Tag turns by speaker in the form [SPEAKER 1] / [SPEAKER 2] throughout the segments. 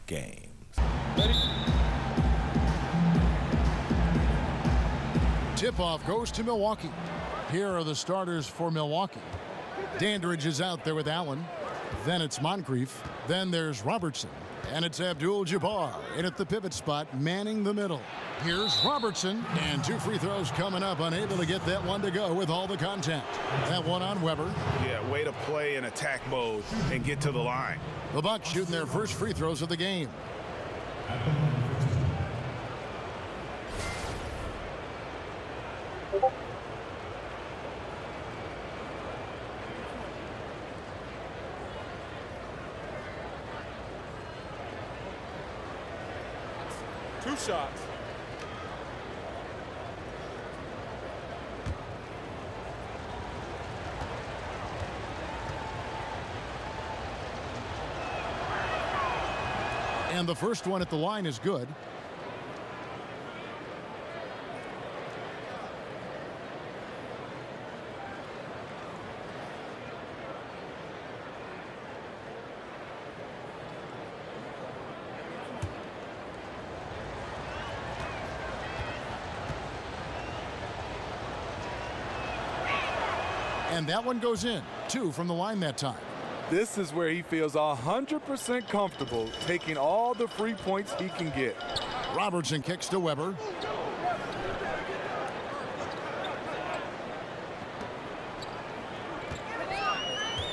[SPEAKER 1] games.
[SPEAKER 2] Tip-off goes to Milwaukee. Here are the starters for Milwaukee. Dandridge is out there with Allen. Then it's Moncrief. Then there's Robertson. And it's Abdul-Jabbar in at the pivot spot, manning the middle. Here's Robertson, and 2 free throws coming up, unable to get that one to go with all the contact. That one on Weber.
[SPEAKER 3] Yeah, way to play in attack mode and get to the line.
[SPEAKER 2] The Bucks shooting their first free throws of the game.
[SPEAKER 4] Two shots.
[SPEAKER 2] And the first one at the line is good. And that one goes in. 2 from the line that time.
[SPEAKER 5] This is where he feels 100% comfortable taking all the free points he can get.
[SPEAKER 2] Robertson kicks to Weber.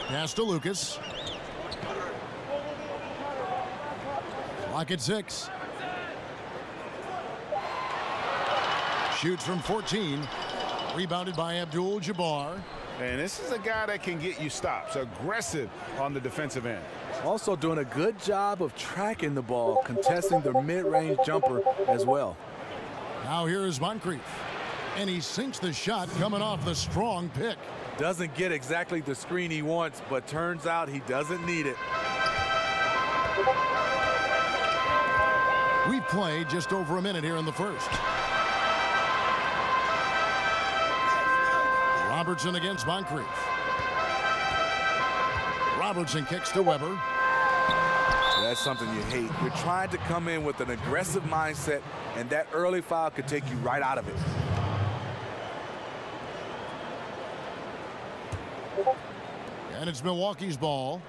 [SPEAKER 2] Pass to Lucas. Clock at 6. Shoots from 14. Rebounded by Abdul-Jabbar.
[SPEAKER 3] And this is a guy that can get you stops. Aggressive on the defensive end.
[SPEAKER 5] Also doing a good job of tracking the ball, contesting the mid-range jumper as well.
[SPEAKER 2] Now here is Moncrief. And he sinks the shot coming off the strong pick.
[SPEAKER 5] Doesn't get exactly the screen he wants, but turns out he doesn't need it.
[SPEAKER 2] We've played just over a minute here in the first. Robertson against Moncrief. Robertson kicks to Weber.
[SPEAKER 5] That's something you hate. You're trying to come in with an aggressive mindset, and that early foul could take you right out of it.
[SPEAKER 2] And it's Milwaukee's ball.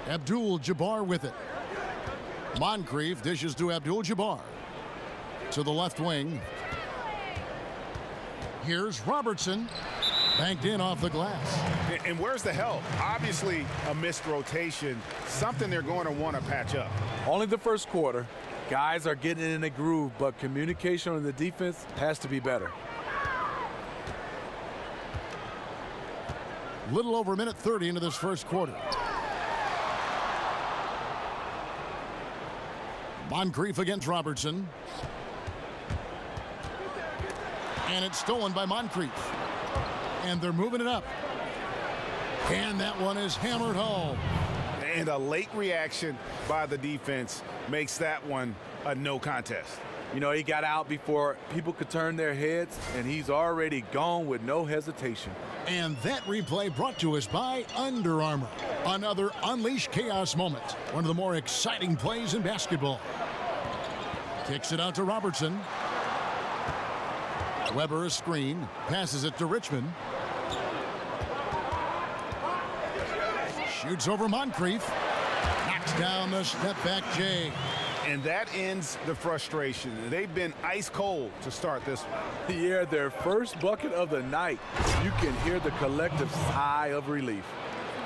[SPEAKER 2] Abdul-Jabbar with it. Moncrief dishes to Abdul-Jabbar. To the left wing. Here's Robertson. Banked in off the glass.
[SPEAKER 3] And where's the help? Obviously a missed rotation. Something they're going to want to patch up.
[SPEAKER 5] Only the first quarter. Guys are getting in a groove, but communication on the defense has to be better.
[SPEAKER 2] Little over a minute 30 into this first quarter. Moncrief against Robertson. And it's stolen by Moncrief. And they're moving it up. And that one is hammered home.
[SPEAKER 3] And a late reaction by the defense makes that one a no contest.
[SPEAKER 5] You know, he got out before people could turn their heads, and he's already gone with no hesitation.
[SPEAKER 2] And that replay brought to us by Under Armour. Another Unleash Chaos moment. One of the more exciting plays in basketball. Kicks it out to Robertson. Weber a screen. Passes it to Richmond. Shoots over Moncrief. Knocks down the step-back J.
[SPEAKER 3] And that ends the frustration. They've been ice cold to start this one.
[SPEAKER 5] Yeah, their first bucket of the night. You can hear the collective sigh of relief.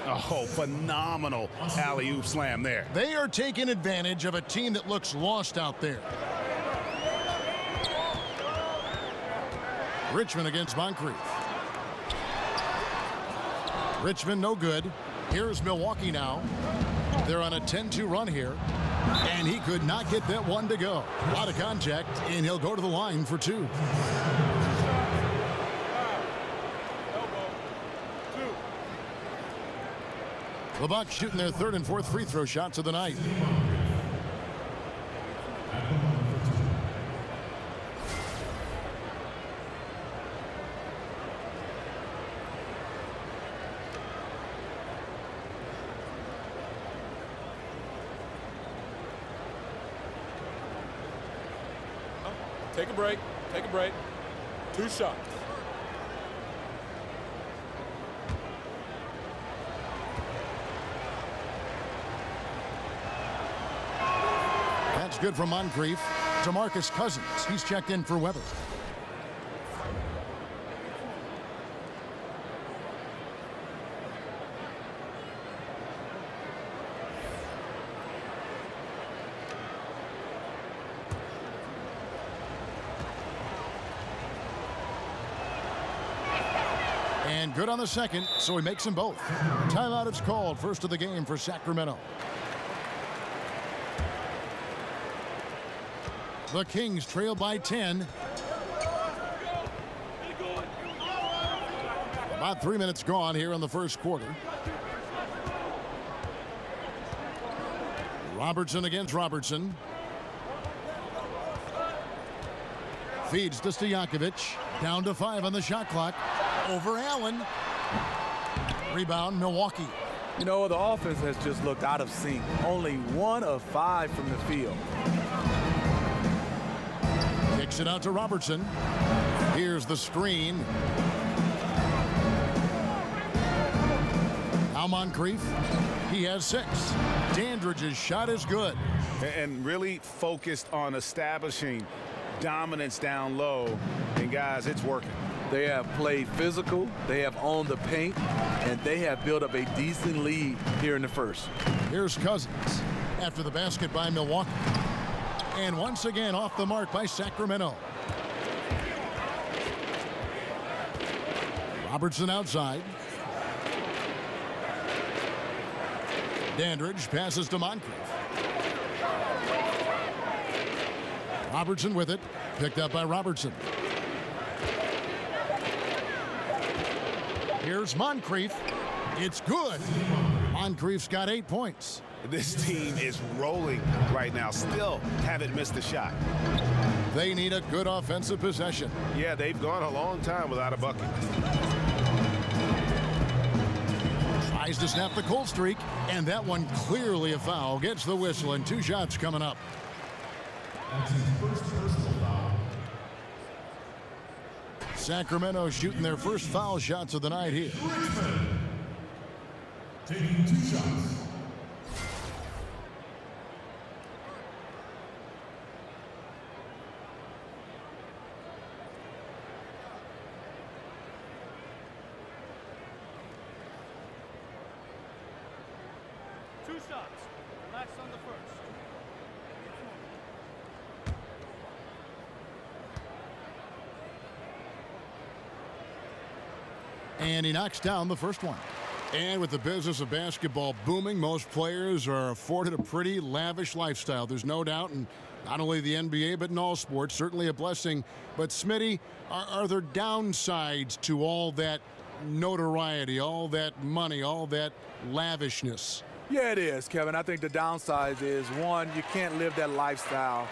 [SPEAKER 3] Oh, phenomenal alley-oop slam there.
[SPEAKER 2] They are taking advantage of a team that looks lost out there. Richmond against Moncrief. Richmond no good. Here's Milwaukee now. They're on a 10-2 run here. And he could not get that one to go. Out of contact, and he'll go to the line for 2. The Bucks shooting their third and fourth free throw shots of the night.
[SPEAKER 4] Take a break. Take a break. 2 shots.
[SPEAKER 2] That's good from Moncrief. DeMarcus Cousins. He's checked in for Weber. And good on the second, so he makes them both. Timeout is called. First of the game for Sacramento. The Kings trail by 10. About 3 minutes gone here in the first quarter. Robertson against Robertson. Feeds to Stojakovic. Down to 5 on the shot clock. Over Allen. Rebound, Milwaukee.
[SPEAKER 5] You know, the offense has just looked out of sync. Only 1 of 5 from the field.
[SPEAKER 2] Kicks it out to Robertson. Here's the screen. Now Moncrief. He has 6. Dandridge's shot is good.
[SPEAKER 3] And really focused on establishing dominance down low. And, guys, it's working.
[SPEAKER 5] They have played physical, they have owned the paint, and they have built up a decent lead here in the first.
[SPEAKER 2] Here's Cousins after the basket by Milwaukee. And once again off the mark by Sacramento. Robertson outside. Dandridge passes to Moncrief. Robertson with it. Picked up by Robertson. Here's Moncrief. It's good. Moncrief's got 8 points.
[SPEAKER 3] This team is rolling right now. Still haven't missed a shot.
[SPEAKER 2] They need a good offensive possession.
[SPEAKER 3] Yeah, they've gone a long time without a bucket.
[SPEAKER 2] Tries to snap the cold streak, and that one clearly a foul. Gets the whistle, and 2 shots coming up.
[SPEAKER 1] That's his first personal foul.
[SPEAKER 2] Sacramento shooting their first foul shots of the night here.
[SPEAKER 1] Richmond taking 2 shots.
[SPEAKER 4] Relax on the first.
[SPEAKER 2] And he knocks down the first one. And with the business of basketball booming, most players are afforded a pretty lavish lifestyle. There's no doubt, in not only the NBA, but in all sports, certainly a blessing. But Smitty, are there downsides to all that notoriety, all that money, all that lavishness?
[SPEAKER 5] Yeah, it is, Kevin. I think the downside is, one, you can't live that lifestyle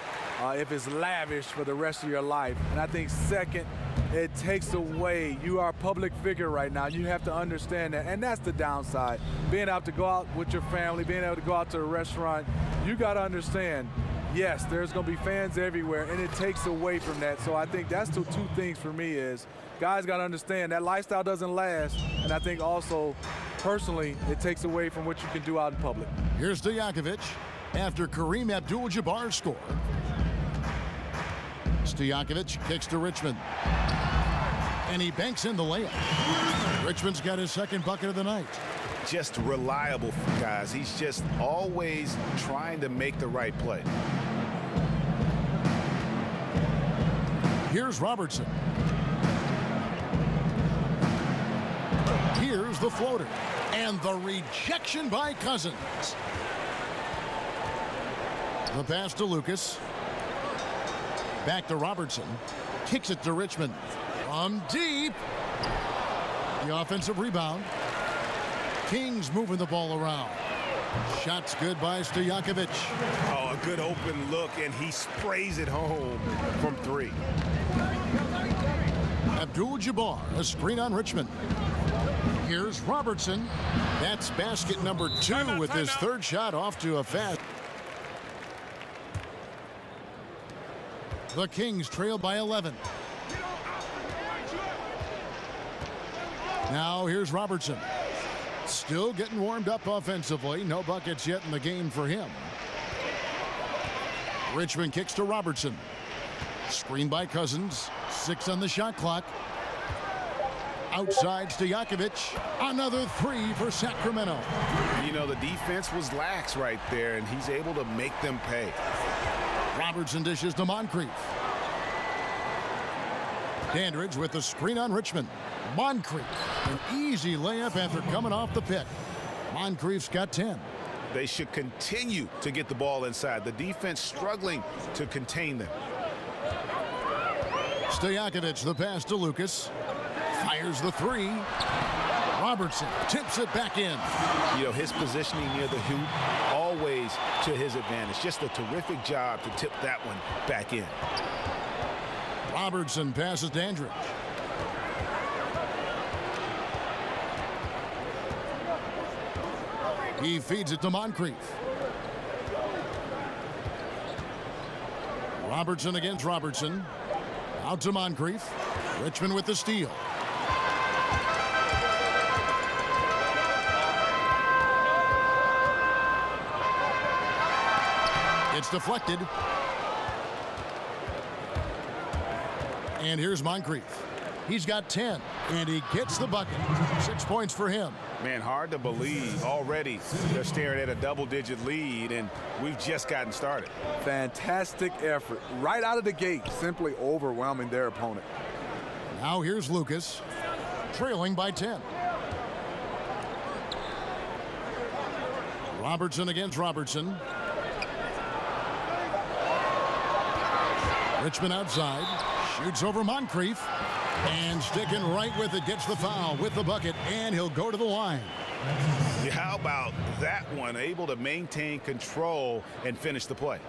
[SPEAKER 5] if it's lavish for the rest of your life. And I think second, it takes away. You are a public figure right now. You have to understand that. And that's the downside. Being able to go out with your family, being able to go out to a restaurant, you got to understand, yes, there's going to be fans everywhere, and it takes away from that. So I think that's the 2 things for me is, guys got to understand that lifestyle doesn't last. And I think also, personally, it takes away from what you can do out in public.
[SPEAKER 2] Here's Stojakovic after Kareem Abdul-Jabbar's score. Stojakovic kicks to Richmond. And he banks in the layup. Richmond's got his second bucket of the night.
[SPEAKER 3] Just reliable, guys. He's just always trying to make the right play.
[SPEAKER 2] Here's Robertson. Here's the floater. And the rejection by Cousins. The pass to Lucas. Back to Robertson. Kicks it to Richmond. From deep. The offensive rebound. Kings moving the ball around. Shots good by Stojakovic.
[SPEAKER 3] Oh, a good open look, and he sprays it home from 3.
[SPEAKER 2] Abdul-Jabbar, a screen on Richmond. Here's Robertson. That's basket number 2 with his third shot off to a fast. The Kings trail by 11. Now here's Robertson. Still getting warmed up offensively. No buckets yet in the game for him. Richmond kicks to Robertson. Screen by Cousins. 6 on the shot clock. Outside Stojakovic. Another 3 for Sacramento.
[SPEAKER 3] You know, the defense was lax right there, and he's able to make them pay.
[SPEAKER 2] Robertson dishes to Moncrief. Dandridge with the screen on Richmond. Moncrief, an easy layup after coming off the pick. Moncrief's got 10.
[SPEAKER 3] They should continue to get the ball inside. The defense struggling to contain them.
[SPEAKER 2] Stojakovic the pass to Lucas. Fires the 3. Robertson tips it back in.
[SPEAKER 3] You know, his positioning near the hoop, always to his advantage. Just a terrific job to tip that one back in.
[SPEAKER 2] Robertson passes Dandridge. He feeds it to Moncrief. Robertson against Robertson. Out to Moncrief. Richmond with the steal. It's deflected. And here's Moncrief. He's got 10, and he gets the bucket. 6 points for him.
[SPEAKER 3] Man, hard to believe. Already they're staring at a double-digit lead, and we've just gotten started.
[SPEAKER 5] Fantastic effort. Right out of the gate, simply overwhelming their opponent.
[SPEAKER 2] Now here's Lucas, trailing by 10. Robertson against Robertson. Richmond outside. Shoots over Moncrief. And sticking right with it, gets the foul with the bucket, and he'll go to the line.
[SPEAKER 3] Yeah, how about that one? Able to maintain control and finish the play.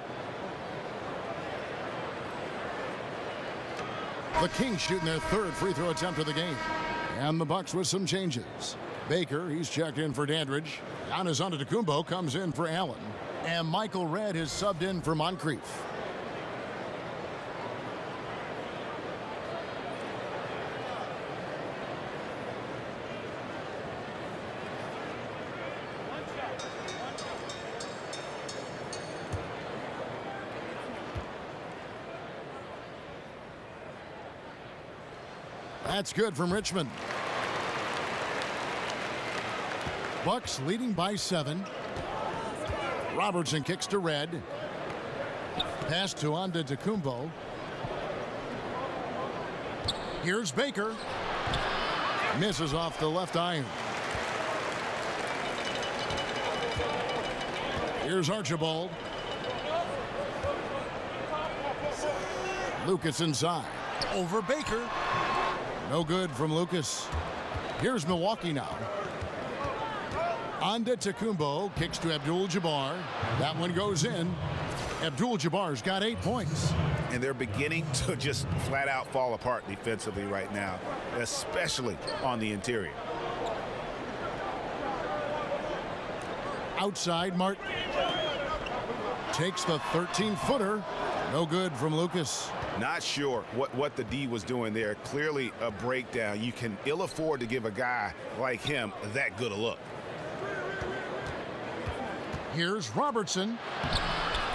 [SPEAKER 2] The Kings shooting their 3rd free throw attempt of the game. And the Bucks with some changes. Baker, he's checked in for Dandridge. Giannis Antetokounmpo comes in for Allen. And Michael Redd is subbed in for Moncrief. That's good from Richmond. Bucks leading by 7. Robertson kicks to Redd. Pass to Antetokounmpo. Here's Baker. Misses off the left iron. Here's Archibald. Lucas inside. Over Baker. No good from Lucas. Here's Milwaukee now. Antetokounmpo kicks to Abdul-Jabbar. That one goes in. Abdul-Jabbar's got 8 points.
[SPEAKER 3] And they're beginning to just flat out fall apart defensively right now, especially on the interior.
[SPEAKER 2] Outside, Martin takes the 13-footer. No good from Lucas.
[SPEAKER 3] Not sure what the D was doing there. Clearly a breakdown. You can ill afford to give a guy like him that good a look.
[SPEAKER 2] Here's Robertson.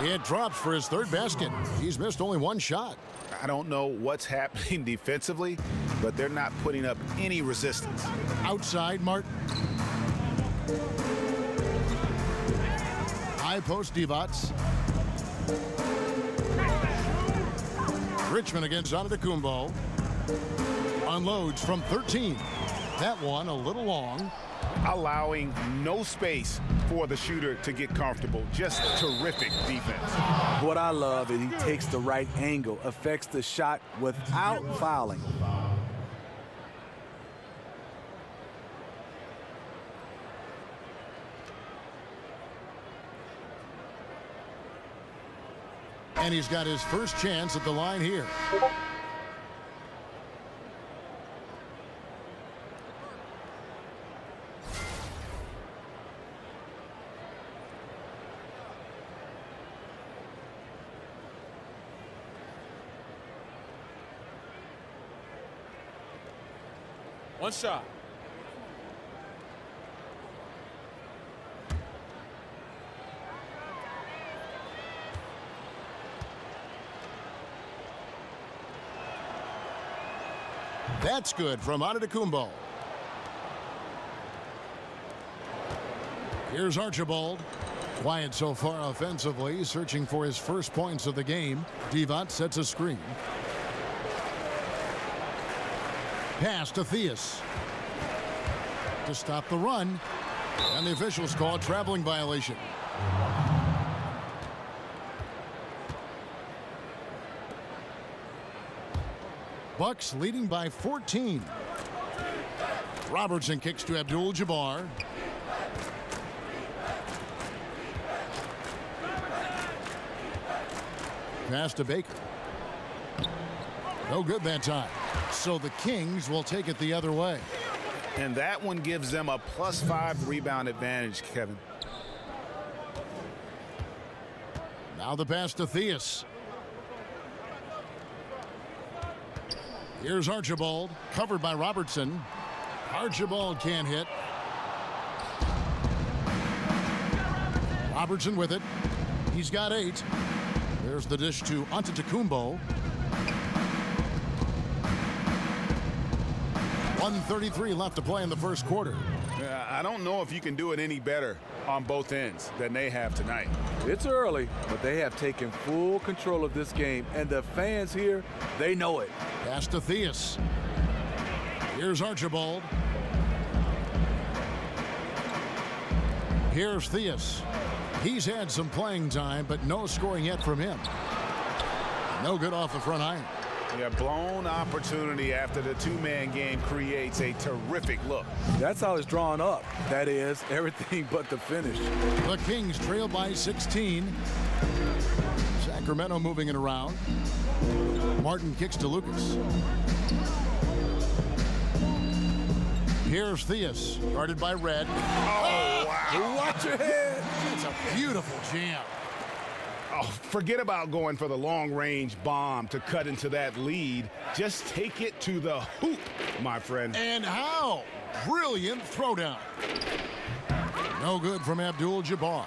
[SPEAKER 2] It drops for his 3rd basket. He's missed only 1 shot.
[SPEAKER 3] I don't know what's happening defensively, but they're not putting up any resistance.
[SPEAKER 2] Outside, Martin. High post, Divac. Richmond against Antetokounmpo. Unloads from 13. That one a little long.
[SPEAKER 3] Allowing no space for the shooter to get comfortable. Just terrific defense.
[SPEAKER 5] What I love is he takes the right angle, affects the shot without fouling.
[SPEAKER 2] And he's got his first chance at the line here.
[SPEAKER 4] One shot.
[SPEAKER 2] That's good from Antetokounmpo. Here's Archibald. Quiet so far offensively, searching for his first points of the game. Divac sets a screen. Pass to Theus to stop the run, and the officials call a traveling violation. Bucks leading by 14. Robertson kicks to Abdul-Jabbar. Pass to Baker. No good that time. So the Kings will take it the other way.
[SPEAKER 3] And that one gives them a +5 rebound advantage, Kevin.
[SPEAKER 2] Now the pass to Theus. Here's Archibald, covered by Robertson. Archibald can't hit. Robertson with it. He's got 8. There's the dish to Antetokounmpo. 1:33 left to play in the first quarter.
[SPEAKER 3] I don't know if you can do it any better on both ends than they have tonight.
[SPEAKER 5] It's early, but they have taken full control of this game, and the fans here, they know it.
[SPEAKER 2] Pass to Theus. Here's Archibald. Here's Theus. He's had some playing time, but no scoring yet from him. No good off the front iron.
[SPEAKER 3] Yeah, blown opportunity after the two-man game creates a terrific look.
[SPEAKER 5] That's how it's drawn up. That is, everything but the finish.
[SPEAKER 2] The Kings trail by 16. Sacramento moving it around. Martin kicks to Lucas. Here's Theus, guarded by Red.
[SPEAKER 3] Oh, wow.
[SPEAKER 5] Watch your head.
[SPEAKER 2] It's a beautiful jam.
[SPEAKER 3] Oh, forget about going for the long-range bomb to cut into that lead. Just take it to the hoop, my friend.
[SPEAKER 2] And how? Brilliant throwdown. No good from Abdul-Jabbar.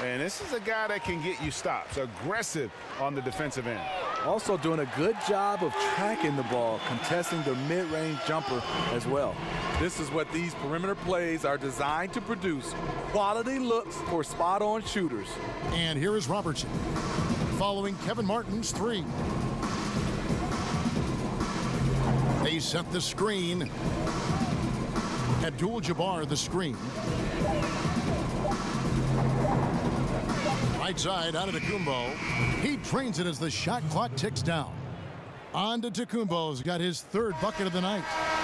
[SPEAKER 3] And this is a guy that can get you stops. Aggressive on the defensive end.
[SPEAKER 5] Also doing a good job of tracking the ball, contesting the mid-range jumper as well. This is what these perimeter plays are designed to produce. Quality looks for spot-on shooters.
[SPEAKER 2] And here is Robertson, following Kevin Martin's 3. They set the screen. Abdul-Jabbar the screen. Right side, Antetokounmpo. He trains it as the shot clock ticks down. Antetokounmpo's got his 3rd bucket of the night.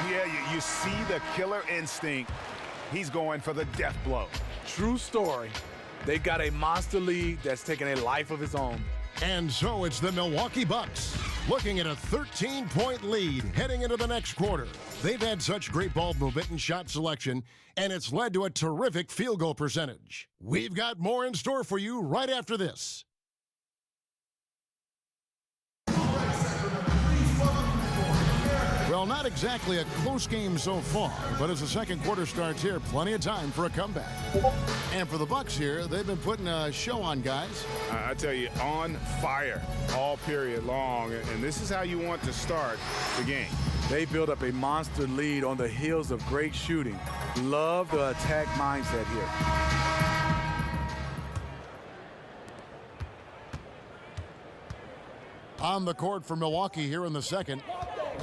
[SPEAKER 3] Yeah, you see the killer instinct. He's going for the death blow.
[SPEAKER 5] True story. They've got a monster lead that's taking a life of his own.
[SPEAKER 2] And so it's the Milwaukee Bucks looking at a 13-point lead heading into the next quarter. They've had such great ball movement and shot selection, and it's led to a terrific field goal percentage. We've got more in store for you right after this. Well, not exactly a close game so far, but as the second quarter starts here, plenty of time for a comeback. And for the Bucks here, they've been putting a show on, guys.
[SPEAKER 3] I tell you, on fire all period long, and this is how you want to start the game.
[SPEAKER 5] They build up a monster lead on the heels of great shooting. Love the attack mindset here.
[SPEAKER 2] On the court for Milwaukee here in the second,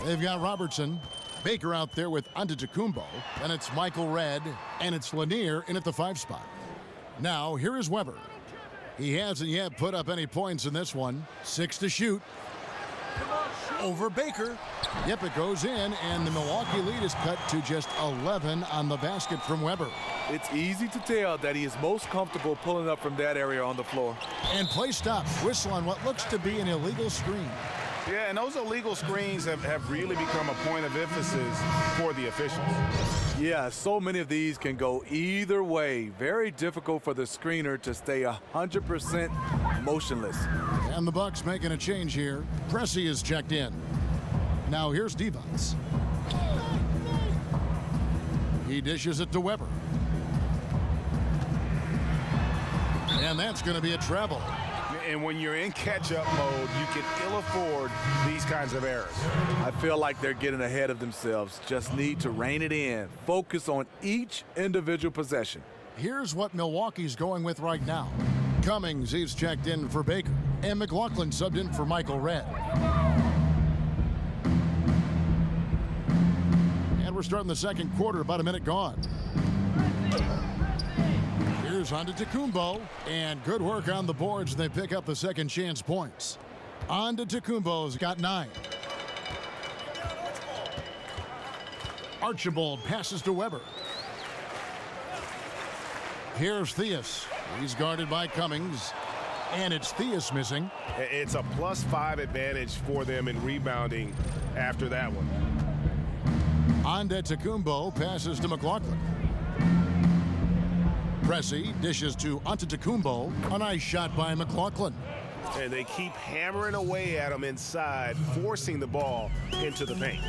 [SPEAKER 2] they've got Robertson, Baker out there with Antetokounmpo, and it's Michael Redd, and it's Lanier in at the 5 spot. Now, here is Weber. He hasn't yet put up any points in this one. 6 to shoot. Over Baker. Yep, it goes in, and the Milwaukee lead is cut to just 11 on the basket from Weber.
[SPEAKER 5] It's easy to tell that he is most comfortable pulling up from that area on the floor.
[SPEAKER 2] And play stops. Whistle on what looks to be an illegal screen.
[SPEAKER 3] Yeah, and those illegal screens have really become a point of emphasis for the officials.
[SPEAKER 5] Yeah, so many of these can go either way. Very difficult for the screener to stay 100% motionless.
[SPEAKER 2] And the Bucks making a change here. Pressey is checked in. Now here's Divac. He dishes it to Weber. And that's going to be a travel.
[SPEAKER 3] And when you're in catch-up mode, you can ill afford these kinds of errors.
[SPEAKER 5] I feel like they're getting ahead of themselves. Just need to rein it in. Focus on each individual possession.
[SPEAKER 2] Here's what Milwaukee's going with right now. Cummings, he's checked in for Baker. And McLaughlin subbed in for Michael Redd. And we're starting the second quarter, about a minute gone. Here's Antetokounmpo, and good work on the boards. They pick up the second chance points. Antetokounmpo's got 9. Archibald passes to Weber. Here's Theus. He's guarded by Cummings, and it's Theus missing.
[SPEAKER 3] It's a +5 advantage for them in rebounding after that one.
[SPEAKER 2] Antetokounmpo passes to McLaughlin. Pressey dishes to Antetokounmpo. A nice shot by McLaughlin.
[SPEAKER 3] And they keep hammering away at him inside, forcing the ball into the paint.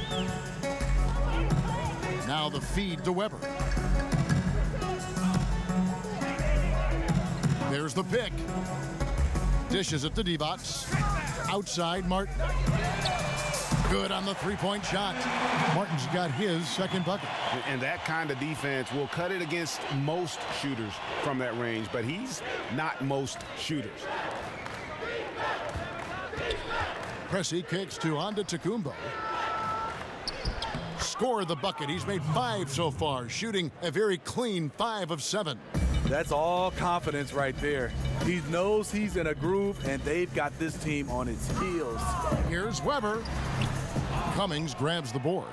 [SPEAKER 2] Now the feed to Weber. There's the pick. Dishes it to Divac. Outside Martin. Good on the three-point shot. Martin's got his second bucket.
[SPEAKER 3] And that kind of defense will cut it against most shooters from that range, but he's not most shooters.
[SPEAKER 2] Pressey kicks to Antetokounmpo. Score the bucket. He's made 5 so far, shooting a very clean 5 of 7.
[SPEAKER 5] That's all confidence right there. He knows he's in a groove, and they've got this team on its heels.
[SPEAKER 2] Here's Weber. Cummings grabs the board.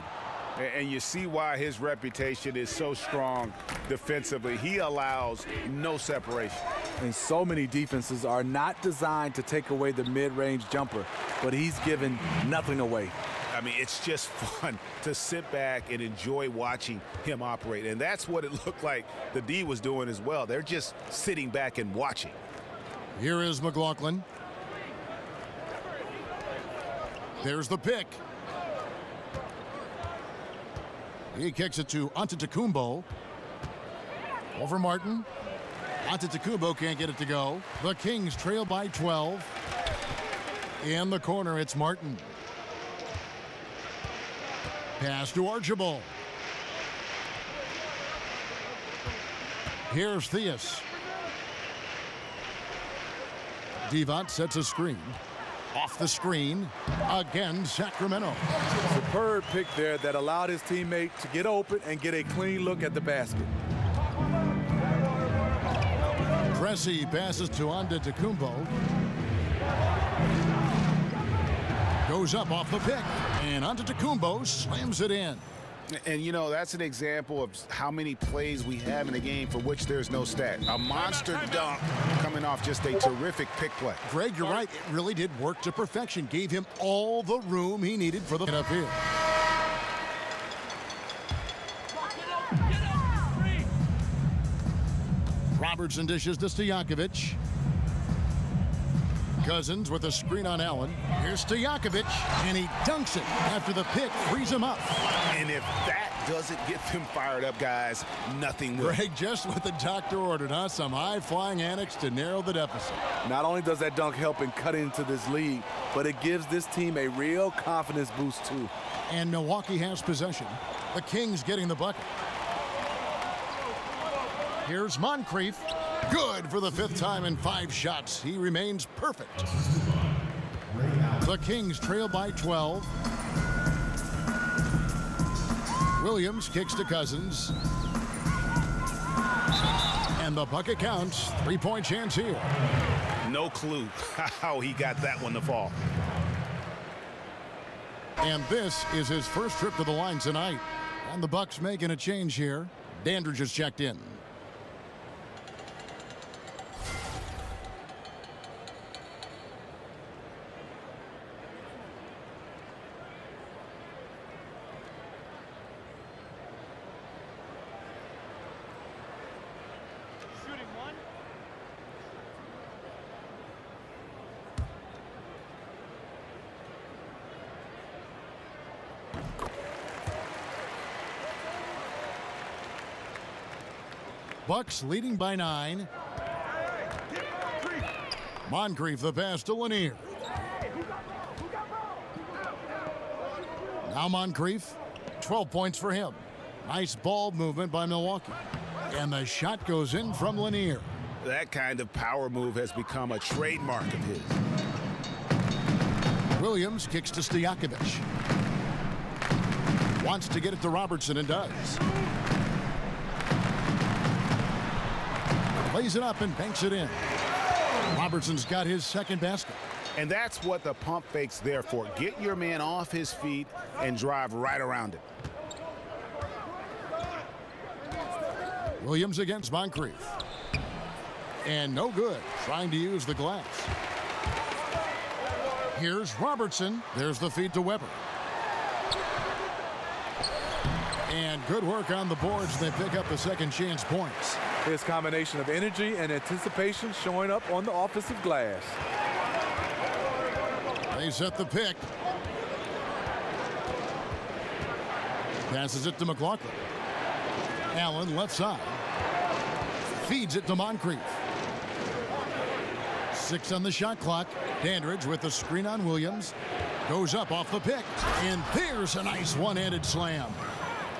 [SPEAKER 3] And you see why his reputation is so strong defensively. He allows no separation.
[SPEAKER 5] And so many defenses are not designed to take away the mid-range jumper, but he's given nothing away.
[SPEAKER 3] I mean, it's just fun to sit back and enjoy watching him operate. And that's what it looked like the D was doing as well. They're just sitting back and watching.
[SPEAKER 2] Here is McLaughlin. There's the pick. He kicks it to Antetokounmpo. Over Martin. Antetokounmpo can't get it to go. The Kings trail by 12. In the corner, it's Martin. Pass to Archibald. Here's Theus. Divac sets a screen. Off the screen. Again, Sacramento.
[SPEAKER 5] Superb pick there that allowed his teammate to get open and get a clean look at the basket.
[SPEAKER 2] Pressey passes to Antetokounmpo. Goes up off the pick, and Antetokounmpo slams it in.
[SPEAKER 3] And, you know, that's an example of how many plays we have in a game for which there's no stat. A monster dunk coming off just a terrific pick play.
[SPEAKER 2] Greg, you're right. It really did work to perfection. Gave him all the room he needed for the up here. Robertson dishes to Stojakovic. Cousins with a screen on Allen. Here's Stojakovic, and he dunks it after the pick frees him up.
[SPEAKER 3] And if that doesn't get them fired up, guys, nothing will.
[SPEAKER 2] Greg, just what the doctor ordered, huh? Some high-flying antics to narrow the deficit.
[SPEAKER 5] Not only does that dunk help in cutting into this lead, but it gives this team a real confidence boost, too.
[SPEAKER 2] And Milwaukee has possession. The Kings getting the bucket. Here's Moncrief. Good for the 5th time in 5 shots. He remains perfect. The Kings trail by 12. Williams kicks to Cousins. And the bucket counts. 3-point chance here.
[SPEAKER 3] No clue how he got that one to fall.
[SPEAKER 2] And this is his first trip to the line tonight. And the Bucks making a change here. Dandridge has checked in. Bucks leading by 9. Moncrief the pass to Lanier. Now Moncrief, 12 points for him. Nice ball movement by Milwaukee. And the shot goes in from Lanier.
[SPEAKER 3] That kind of power move has become a trademark of his.
[SPEAKER 2] Williams kicks to Stojakovic. Wants to get it to Robertson and does. Lays it up and banks it in. Robertson's got his second basket.
[SPEAKER 3] And that's what the pump fake's there for. Get your man off his feet and drive right around it.
[SPEAKER 2] Williams against Moncrief. And no good, trying to use the glass. Here's Robertson. There's the feed to Weber. And good work on the boards. They pick up the second chance points.
[SPEAKER 5] His combination of energy and anticipation showing up on the offensive glass.
[SPEAKER 2] They set the pick. Passes it to McLaughlin. Allen left side. Feeds it to Moncrief. 6 on the shot clock. Dandridge with the screen on Williams. Goes up off the pick. And there's a nice one-handed slam.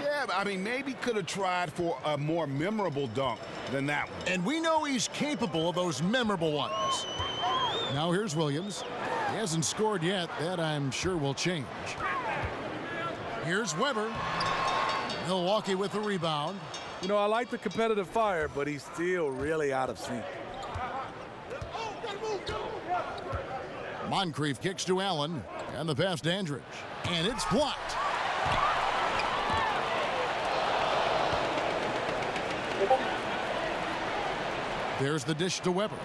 [SPEAKER 3] Yeah, I mean, maybe could have tried for a more memorable dunk than that one.
[SPEAKER 2] And we know he's capable of those memorable ones. Now here's Williams. He hasn't scored yet. That I'm sure will change. Here's Weber. Milwaukee with the rebound.
[SPEAKER 5] You know, I like the competitive fire, but he's still really out of sync.
[SPEAKER 2] Moncrief kicks to Allen. And the pass to Dandridge. And it's blocked. There's the dish to Weber.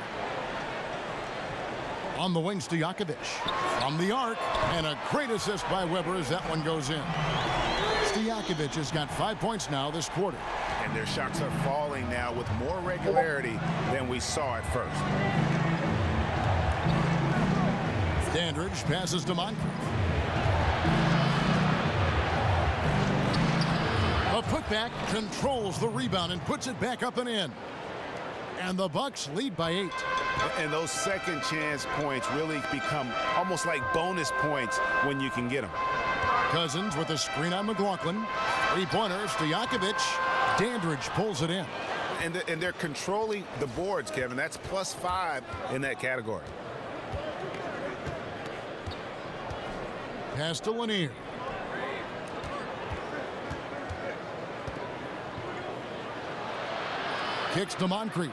[SPEAKER 2] On the wings to Stojakovic. From the arc. And a great assist by Weber as that one goes in. Stojakovic has got 5 points now this quarter.
[SPEAKER 3] And their shots are falling now with more regularity than we saw at first.
[SPEAKER 2] Dandridge passes to Moncrief. A putback controls the rebound and puts it back up and in. And the Bucks lead by 8.
[SPEAKER 3] And those second chance points really become almost like bonus points when you can get them.
[SPEAKER 2] Cousins with a screen on McLaughlin. Three-pointer, Stojakovic. Dandridge pulls it in.
[SPEAKER 3] And they're controlling the boards, Kevin. That's +5 in that category.
[SPEAKER 2] Pass to Lanier. Kicks to Moncrief.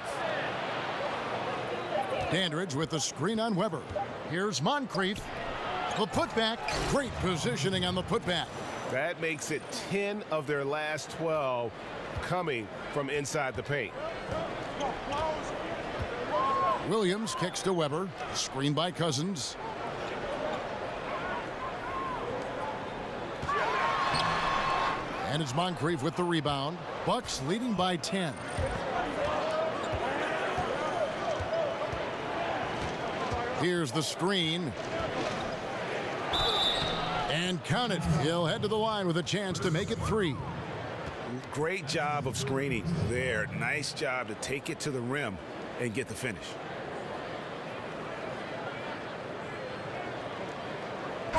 [SPEAKER 2] Dandridge with the screen on Weber. Here's Moncrief. The putback. Great positioning on the putback.
[SPEAKER 3] That makes it 10 of their last 12 coming from inside the paint.
[SPEAKER 2] Williams kicks to Weber. Screen by Cousins. And it's Moncrief with the rebound. Bucks leading by 10. Here's the screen. And count it. He'll head to the line with a chance to make it 3.
[SPEAKER 3] Great job of screening there. Nice job to take it to the rim and get the finish.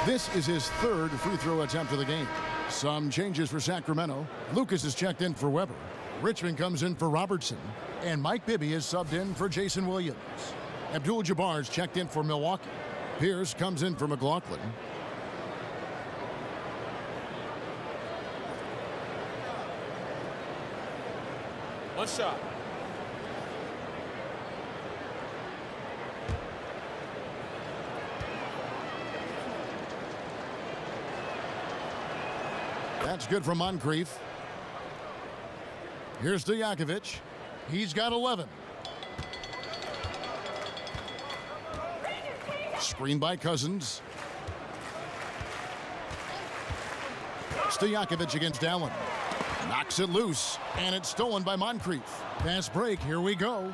[SPEAKER 2] This is his 3rd free throw attempt of the game. Some changes for Sacramento. Lucas is checked in for Weber. Richmond comes in for Robertson. And Mike Bibby is subbed in for Jason Williams. Abdul-Jabbar is checked in for Milwaukee. Pierce comes in for McLaughlin.
[SPEAKER 4] One shot.
[SPEAKER 2] That's good from Moncrief. Here's Stojakovic. He's got 11. Screen by Cousins. Stojakovic against Allen. Knocks it loose, and it's stolen by Moncrief. Fast break, here we go.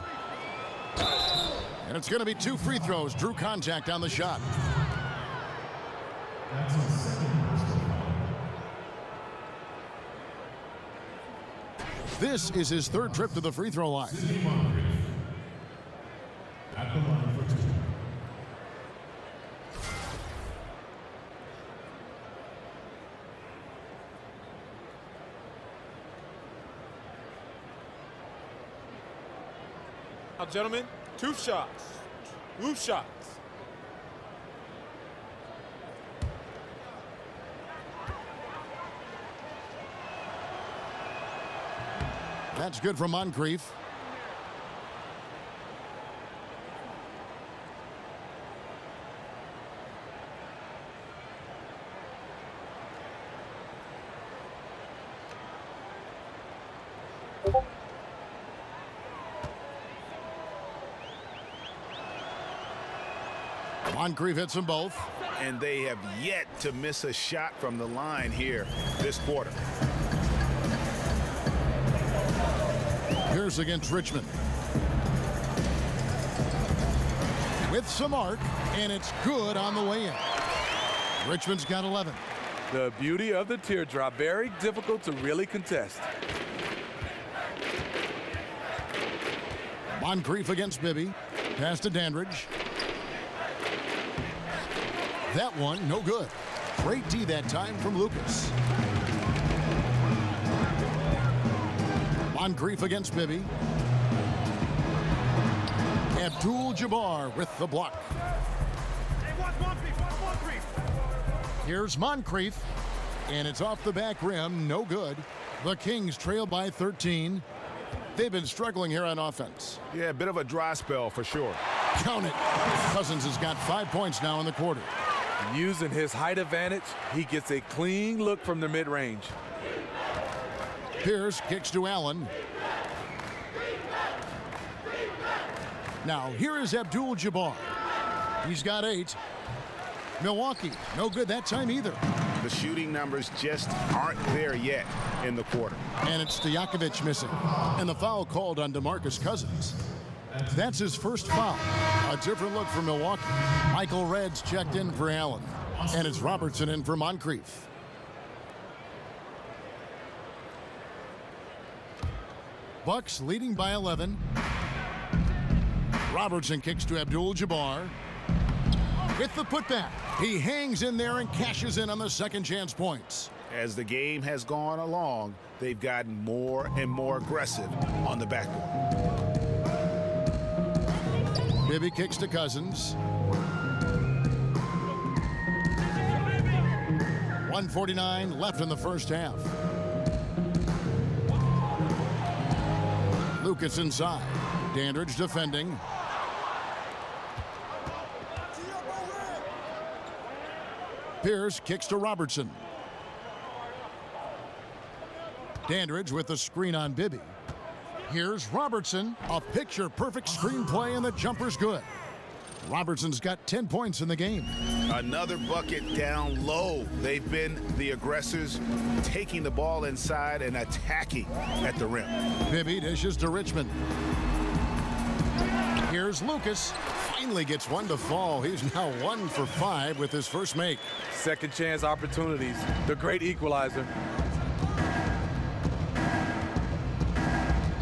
[SPEAKER 2] And it's going to be 2 free throws. Drew contact on the shot.
[SPEAKER 1] That's his second personal foul.
[SPEAKER 2] This is his third trip to the free throw line.
[SPEAKER 1] Sidney Moncrief. At the line for 2.
[SPEAKER 4] Now, gentlemen, 2 shots. 2 shots.
[SPEAKER 2] That's good from Moncrief. Moncrief hits them both.
[SPEAKER 3] And they have yet to miss a shot from the line here this quarter.
[SPEAKER 2] Here's against Richmond. With some arc, and it's good on the way in. Richmond's got 11.
[SPEAKER 5] The beauty of the teardrop, very difficult to really contest.
[SPEAKER 2] Moncrief against Bibby. Pass to Dandridge. That one, no good. Great D that time from Lucas. Moncrief against Bibby. Abdul-Jabbar with the block. Here's Moncrief, and it's off the back rim, no good. The Kings trail by 13. They've been struggling here on offense.
[SPEAKER 3] Yeah, a bit of a dry spell for sure.
[SPEAKER 2] Count it. Cousins has got 5 points now in the quarter.
[SPEAKER 5] Using his height advantage, he gets a clean look from the mid-range.
[SPEAKER 2] Pierce kicks to Allen. Now here is Abdul-Jabbar. He's got 8. Milwaukee, no good that time either.
[SPEAKER 3] The shooting numbers just aren't there yet in the quarter.
[SPEAKER 2] And it's Stojakovic missing. And the foul called on DeMarcus Cousins. That's his first foul. A different look for Milwaukee. Michael Redd's checked in for Allen. And it's Robertson in for Moncrief. Bucks leading by 11. Robertson kicks to Abdul-Jabbar. With the putback, he hangs in there and cashes in on the second chance points.
[SPEAKER 3] As the game has gone along, they've gotten more and more aggressive on the backboard.
[SPEAKER 2] Bibby kicks to Cousins. 1:49 left in the first half. Lucas inside. Dandridge defending. Pierce kicks to Robertson. Dandridge with the screen on Bibby. Here's Robertson. A picture-perfect screenplay, and the jumper's good. Robertson's got 10 points in the game.
[SPEAKER 3] Another bucket down low. They've been the aggressors, taking the ball inside and attacking at the rim.
[SPEAKER 2] Bibby dishes to Richmond. Here's Lucas. Finally gets one to fall. He's now 1 for 5 with his first make.
[SPEAKER 5] Second chance opportunities. The great equalizer.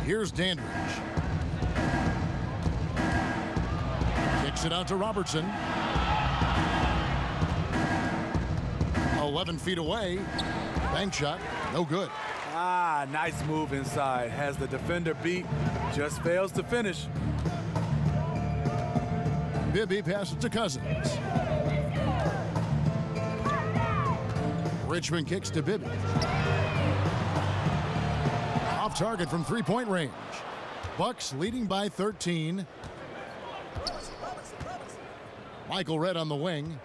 [SPEAKER 2] Here's Dandridge. Kicks it out to Robertson. 11 feet away. Bank shot, no good.
[SPEAKER 5] Nice move inside. Has the defender beat. Just fails to finish.
[SPEAKER 2] Bibby passes to Cousins. Richmond kicks to Bibby. Off target from three-point range. Bucks leading by 13. Michael Redd on the wing.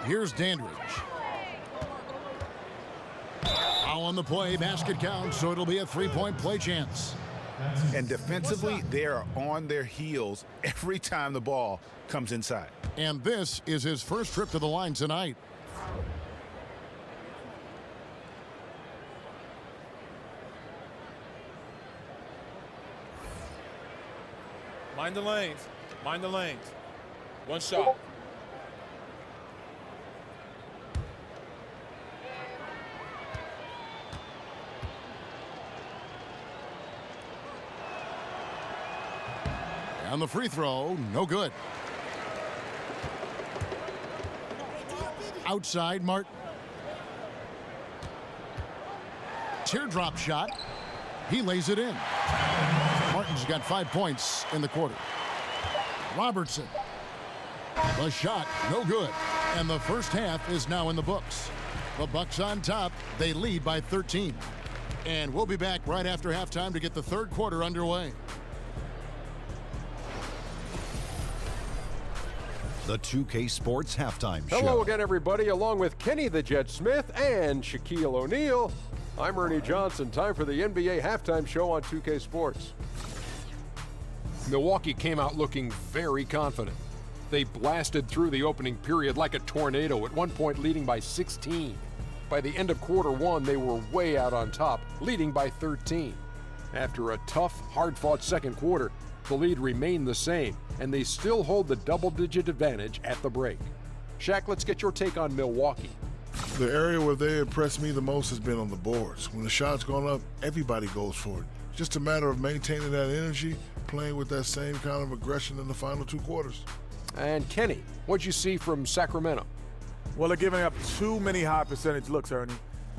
[SPEAKER 2] Here's Dandridge. Foul on the play, basket count, so it'll be a three-point play chance.
[SPEAKER 3] And defensively, they are on their heels every time the ball comes inside.
[SPEAKER 2] And this is his first trip to the line tonight.
[SPEAKER 4] Mind the lanes. Mind the lanes. One shot.
[SPEAKER 2] On the free throw, no good. Outside, Martin. Teardrop shot. He lays it in. Martin's got 5 points in the quarter. Robertson. The shot, no good. And the first half is now in the books. The Bucks on top. They lead by 13. And we'll be back right after halftime to get the third quarter underway.
[SPEAKER 6] The 2K Sports Halftime Show.
[SPEAKER 7] Hello again, everybody. Along with Kenny the Jet Smith and Shaquille O'Neal, I'm Ernie Johnson. Time for the NBA Halftime Show on 2K Sports. Milwaukee came out looking very confident. They blasted through the opening period like a tornado, at one point leading by 16. By the end of quarter one, they were way out on top, leading by 13. After a tough, hard-fought second quarter, the lead remained the same, and they still hold the double-digit advantage at the break. Shaq, let's get your take on Milwaukee.
[SPEAKER 8] The area where they impressed me the most has been on the boards. When the shot's gone up, everybody goes for it. It's just a matter of maintaining that energy, playing with that same kind of aggression in the final 2 quarters.
[SPEAKER 7] And Kenny, what'd you see from Sacramento?
[SPEAKER 5] Well, they're giving up too many high percentage looks, Ernie.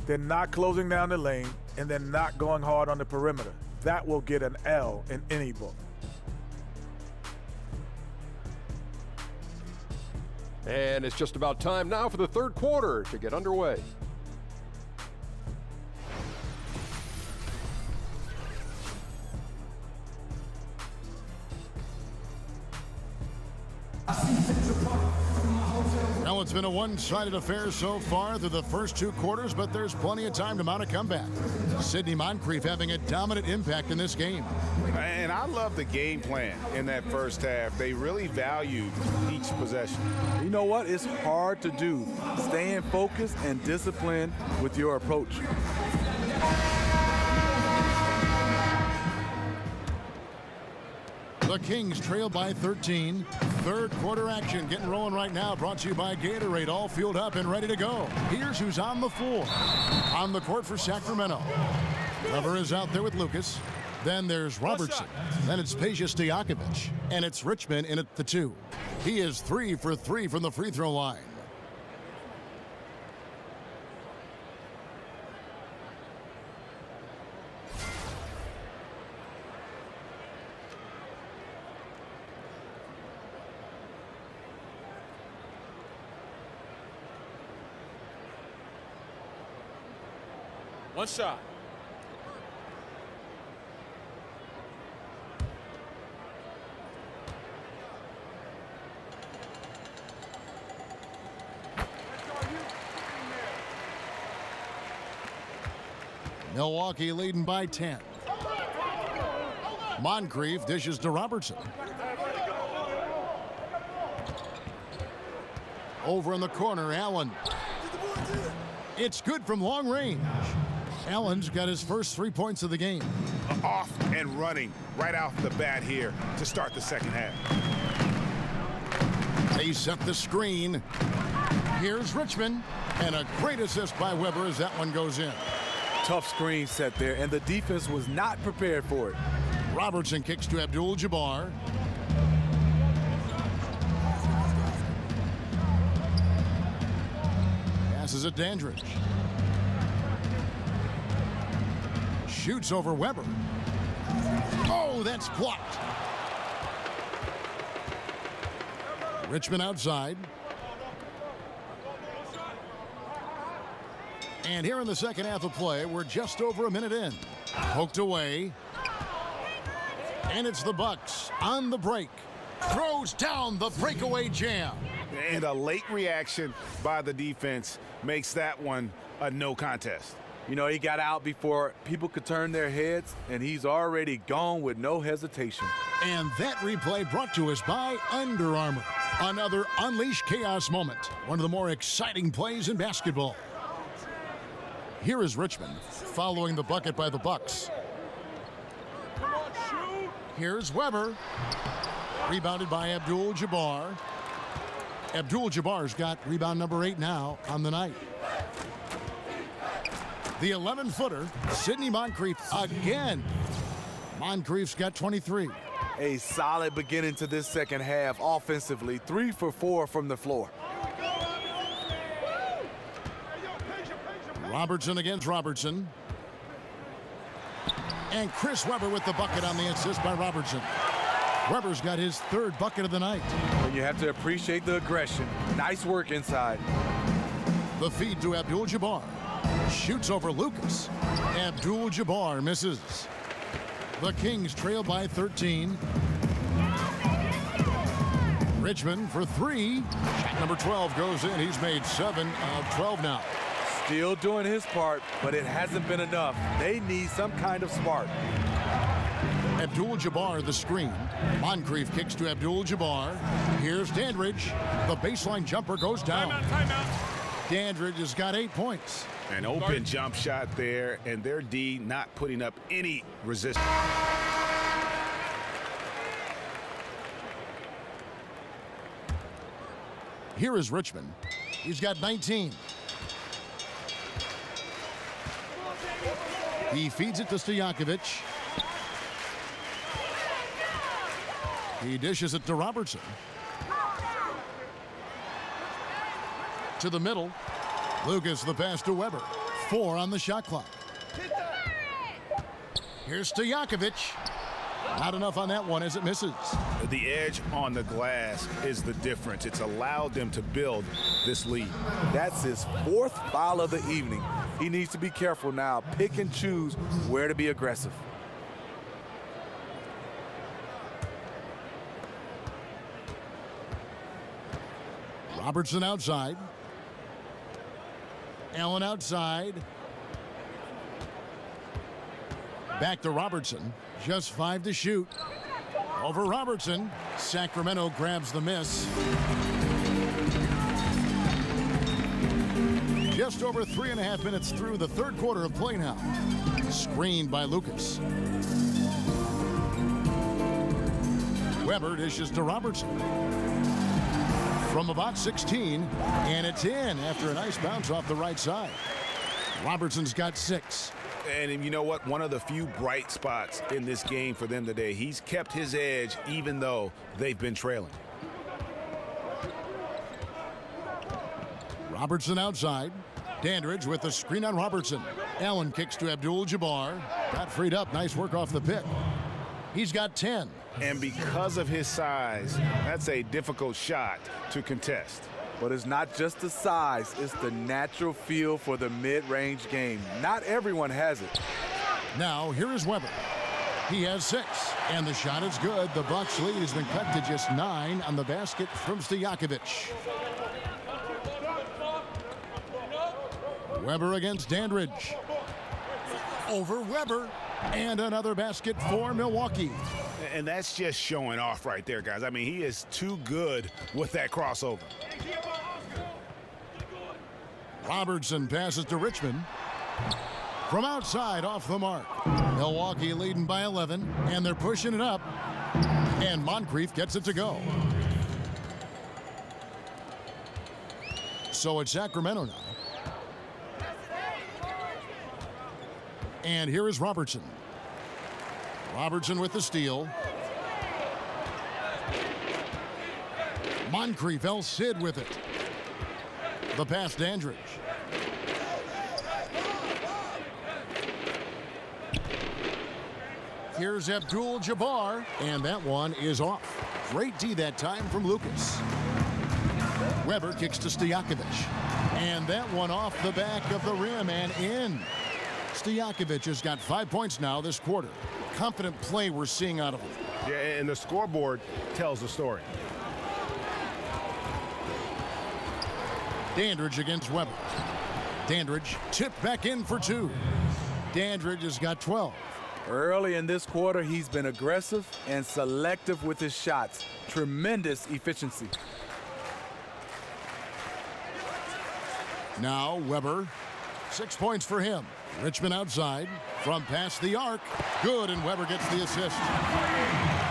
[SPEAKER 5] They're not closing down the lane, and they're not going hard on the perimeter. That will get an L in any book.
[SPEAKER 7] And it's just about time now for the third quarter to get underway.
[SPEAKER 2] Well, it's been a one-sided affair so far through the first 2 quarters, but there's plenty of time to mount a comeback. Sidney Moncrief having a dominant impact in this game.
[SPEAKER 3] And I love the game plan in that first half. They really valued each possession.
[SPEAKER 5] You know what? It's hard to do. Staying focused and disciplined with your approach.
[SPEAKER 2] The Kings trail by 13. Third quarter action getting rolling right now. Brought to you by Gatorade. All fueled up and ready to go. Here's who's on the floor. On the court for Sacramento. Weber is out there with Lucas. Then there's Robertson. Then it's Peja Stojakovic. And it's Richmond in at the 2. He is 3 for 3 from the free throw line.
[SPEAKER 4] One shot.
[SPEAKER 2] Milwaukee leading by 10. Moncrief dishes to Robertson. Over in the corner, Allen. It's good from long range. Allen's got his first 3 points of the game.
[SPEAKER 3] Off and running right off the bat here to start the second half.
[SPEAKER 2] They set the screen. Here's Richmond. And a great assist by Weber as that one goes in.
[SPEAKER 5] Tough screen set there, and the defense was not prepared for it.
[SPEAKER 2] Robertson kicks to Abdul-Jabbar. Passes it Dandridge. Shoots over Weber. Oh, that's blocked. Richmond outside. And here in the second half of play, we're just over a minute in. Poked away. And it's the Bucks on the break. Throws down the breakaway jam.
[SPEAKER 3] And a late reaction by the defense makes that one a no contest.
[SPEAKER 5] You know, he got out before people could turn their heads, and he's already gone with no hesitation.
[SPEAKER 2] And that replay brought to us by Under Armour. Another Unleash Chaos moment. One of the more exciting plays in basketball. Here is Richmond following the bucket by the Bucks. Here's Weber. Rebounded by Abdul-Jabbar. Abdul-Jabbar's got rebound number 8 now on the night. The 11-footer, Sidney Moncrief again. Moncrief's got 23.
[SPEAKER 5] A solid beginning to this second half offensively. 3 for 4 from the floor.
[SPEAKER 2] Robertson against Robertson. And Chris Webber with the bucket on the assist by Robertson. Webber's got his 3rd bucket of the night.
[SPEAKER 5] And you have to appreciate the aggression. Nice work inside.
[SPEAKER 2] The feed to Abdul-Jabbar. Shoots over Lucas. Abdul-Jabbar misses. The Kings trail by 13. Richmond for 3. Shot number 12 goes in. He's made 7 of 12 now.
[SPEAKER 5] Still doing his part, but it hasn't been enough. They need some kind of spark.
[SPEAKER 2] Abdul-Jabbar the screen. Moncrief kicks to Abdul-Jabbar. Here's Dandridge. The baseline jumper goes down.
[SPEAKER 4] Timeout.
[SPEAKER 2] Dandridge has got 8 points.
[SPEAKER 3] An open jump shot there, and their D not putting up any resistance.
[SPEAKER 2] Here is Richmond. He's got 19. He feeds it to Stojakovic. He dishes it to Robertson. To the middle. Lucas the pass to Webber. 4 on the shot clock. Here's Stojakovic. Not enough on that one as it misses.
[SPEAKER 3] The edge on the glass is the difference. It's allowed them to build this lead.
[SPEAKER 5] That's his 4th foul of the evening. He needs to be careful now. Pick and choose where to be aggressive.
[SPEAKER 2] Robertson outside. Allen outside. Back to Robertson. Just 5 to shoot. Over Robertson. Sacramento grabs the miss. Just over 3.5 minutes through the 3rd quarter of play now. Screened by Lucas. Webber dishes to Robertson. From about 16, and it's in after a nice bounce off the right side. Robertson's got 6.
[SPEAKER 3] And you know what? One of the few bright spots in this game for them today. He's kept his edge even though they've been trailing.
[SPEAKER 2] Robertson outside. Dandridge with the screen on Robertson. Allen kicks to Abdul-Jabbar. Got freed up. Nice work off the pick. He's got 10.
[SPEAKER 3] And because of his size, that's a difficult shot to contest.
[SPEAKER 5] But it's not just the size, it's the natural feel for the mid-range game. Not everyone has it.
[SPEAKER 2] Now, here is Webber. He has 6, and the shot is good. The Bucks lead has been cut to just 9 on the basket from Stojakovic. Webber against Dandridge. Over Webber. And another basket for Milwaukee.
[SPEAKER 3] And that's just showing off right there, guys. I mean, he is too good with that crossover.
[SPEAKER 2] Robertson passes to Richmond. From outside, off the mark. Milwaukee leading by 11, and they're pushing it up. And Moncrief gets it to go. So it's Sacramento now. And here is Robertson. Robertson with the steal. Moncrief, El Cid with it. The pass, Dandridge. Here's Abdul-Jabbar, and that one is off. Great D that time from Lucas. Webber kicks to Stojakovic. And that one off the back of the rim and in. Stojakovic has got 5 points now this quarter. Confident play we're seeing out of him.
[SPEAKER 3] Yeah, and the scoreboard tells the story.
[SPEAKER 2] Dandridge against Webber. Dandridge tipped back in for 2. Dandridge has got 12.
[SPEAKER 5] Early in this quarter, he's been aggressive and selective with his shots. Tremendous efficiency.
[SPEAKER 2] Now Webber, 6 points for him. Richmond outside from past the arc. Good, and Webber gets the assist.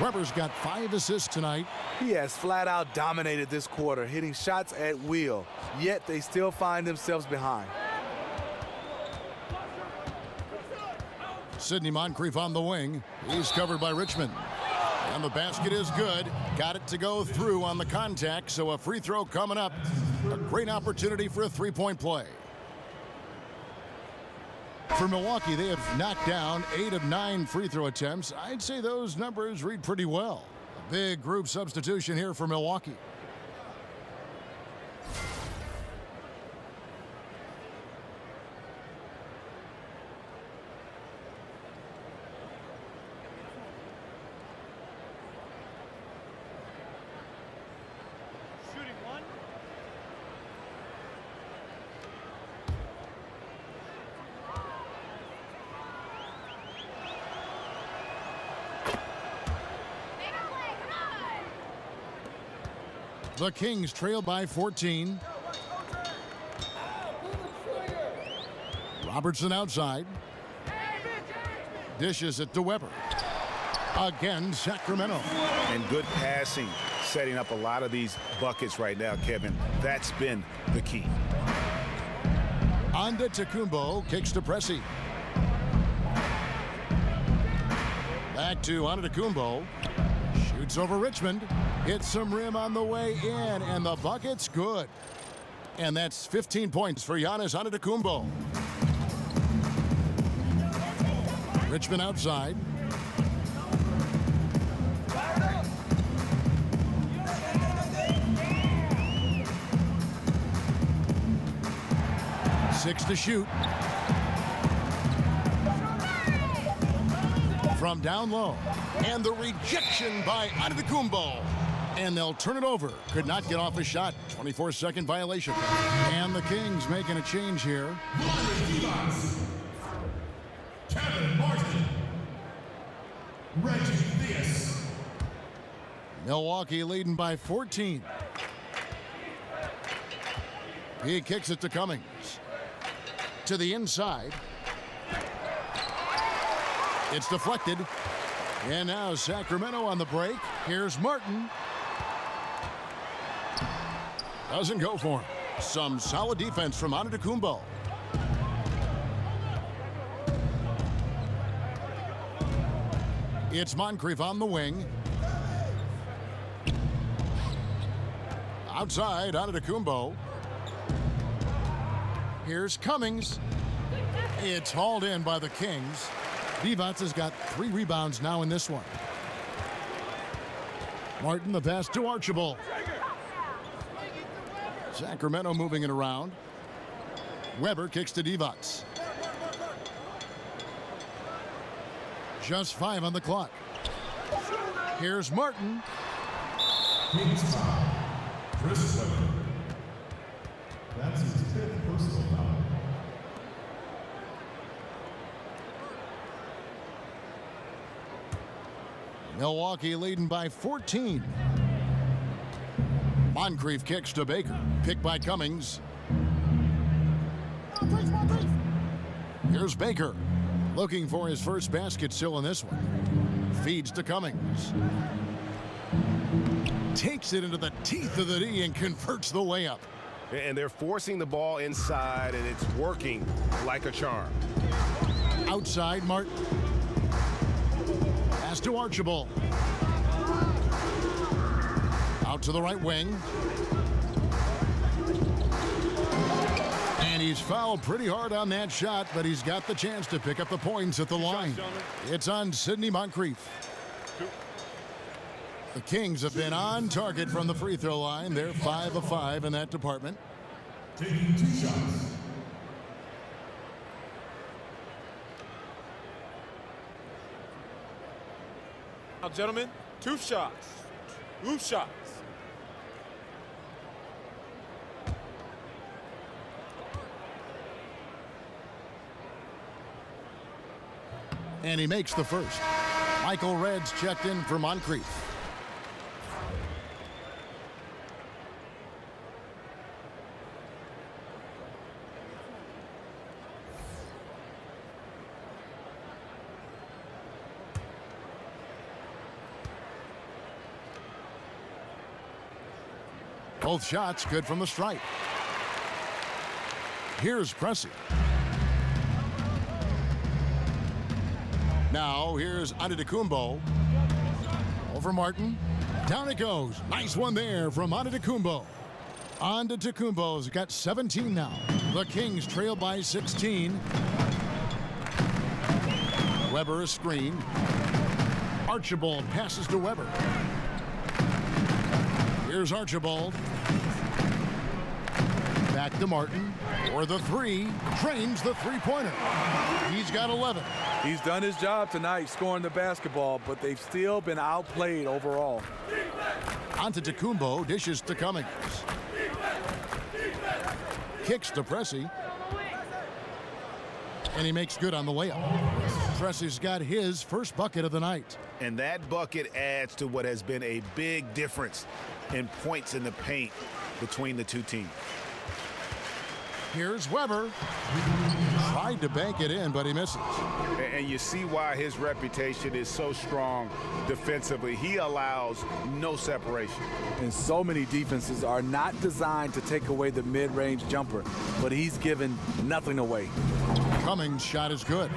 [SPEAKER 2] Webber's got 5 assists tonight.
[SPEAKER 5] He has flat out dominated this quarter, hitting shots at will, yet they still find themselves behind.
[SPEAKER 2] Sidney Moncrief on the wing. He's covered by Richmond. And the basket is good. Got it to go through on the contact, so a free throw coming up. A great opportunity for a three-point play. For Milwaukee, they have knocked down 8 of 9 free throw attempts. I'd say those numbers read pretty well. A big group substitution here for Milwaukee. The Kings trail by 14. Robertson outside. Dishes it to Weber. Again, Sacramento.
[SPEAKER 3] And good passing, setting up a lot of these buckets right now, Kevin. That's been the key.
[SPEAKER 2] Antetokounmpo kicks to Pressey. Back to Antetokounmpo. Shoots over Richmond. Hits some rim on the way in, and the bucket's good. And that's 15 points for Giannis Antetokounmpo. Richmond outside. Six to shoot. From down low. And the rejection by Antetokounmpo. And they'll turn it over. Could not get off a shot. 24-second violation. And the Kings making a change here.
[SPEAKER 1] Kevin Martin. Reggie Theus.
[SPEAKER 2] Milwaukee leading by 14. He kicks it to Cummings. To the inside. It's deflected. And now Sacramento on the break. Here's Martin. Doesn't go for him. Some solid defense from Antetokounmpo. It's Moncrief on the wing. Outside, Antetokounmpo. Here's Cummings. It's hauled in by the Kings. Divac has got 3 rebounds now in this one. Martin the pass to Archibald. Sacramento moving it around. Weber kicks to Divac. Just 5 on the clock. Here's Martin.
[SPEAKER 1] Kings foul. Chris Weber. That's his 5th personal foul.
[SPEAKER 2] Milwaukee leading by 14. Moncrief kicks to Baker. Picked by Cummings. Here's Baker. Looking for his first basket still in this one. Feeds to Cummings. Takes it into the teeth of the D and converts the layup.
[SPEAKER 3] And they're forcing the ball inside, and it's working like a charm.
[SPEAKER 2] Outside, Martin. Pass to Archibald. Out to the right wing. And he's fouled pretty hard on that shot, but he's got the chance to pick up the points at the line. It's on Sidney Moncrief. The Kings have been on target from the free throw line. They're 5 of 5 in that department.
[SPEAKER 1] Taking 2 shots.
[SPEAKER 4] Now, gentlemen, 2 shots. 2 shots.
[SPEAKER 2] And he makes the first. Michael Reds checked in for Moncrief. Both shots good from the stripe. Here's Pressey. Now here's Antetokounmpo. Over Martin. Down it goes. Nice one there from Antetokounmpo. Antetokounmpo's got 17 now. The Kings trail by 16. Weber a screen. Archibald passes to Weber. Here's Archibald. Back to Martin for the three. Drains the three-pointer. He's got 11.
[SPEAKER 5] He's done his job tonight scoring the basketball, but they've still been outplayed overall.
[SPEAKER 2] Antetokounmpo dishes to Cummings. Kicks to Pressey. And he makes good on the layup. Pressey's got his first bucket of the night.
[SPEAKER 3] And that bucket adds to what has been a big difference in points in the paint between the two teams.
[SPEAKER 2] Here's Weber. Tried to bank it in, but he misses.
[SPEAKER 3] And you see why his reputation is so strong defensively. He allows no separation.
[SPEAKER 5] And so many defenses are not designed to take away the mid-range jumper, but he's given nothing away.
[SPEAKER 2] Cummings' shot is good.